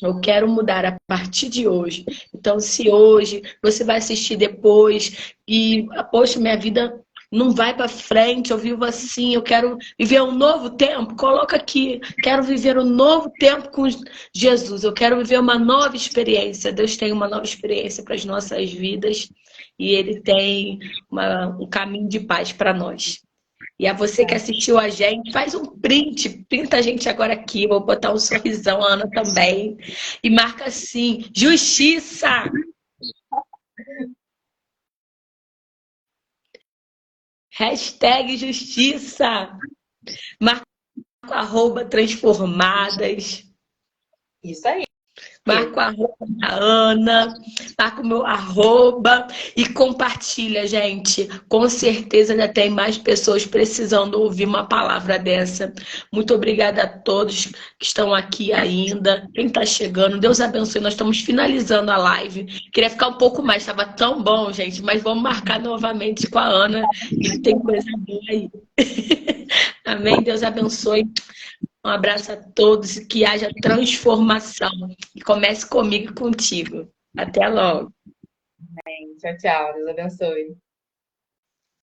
Eu quero mudar a partir de hoje. Então, se hoje você vai assistir depois e, poxa, minha vida não vai para frente, eu vivo assim, eu quero viver um novo tempo, coloca aqui, quero viver um novo tempo com Jesus, eu quero viver uma nova experiência. Deus tem uma nova experiência para as nossas vidas e Ele tem um caminho de paz para nós. E a você que assistiu a gente, faz um print, printa a gente agora aqui, vou botar um sorrisão, a Ana também, e marca assim, justiça! Hashtag justiça! Marca o arroba transformadas. Isso aí. Marca o arroba da Ana, marca o meu arroba e compartilha, gente. Com certeza já tem mais pessoas precisando ouvir uma palavra dessa. Muito obrigada a todos que estão aqui ainda. Quem está chegando, Deus abençoe. Nós estamos finalizando a live. Queria ficar um pouco mais, estava tão bom, gente, mas vamos marcar novamente com a Ana, que tem coisa boa aí. Amém? Deus abençoe. Um abraço a todos e que haja transformação. E comece comigo e contigo. Até logo. Tchau, tchau. Deus abençoe.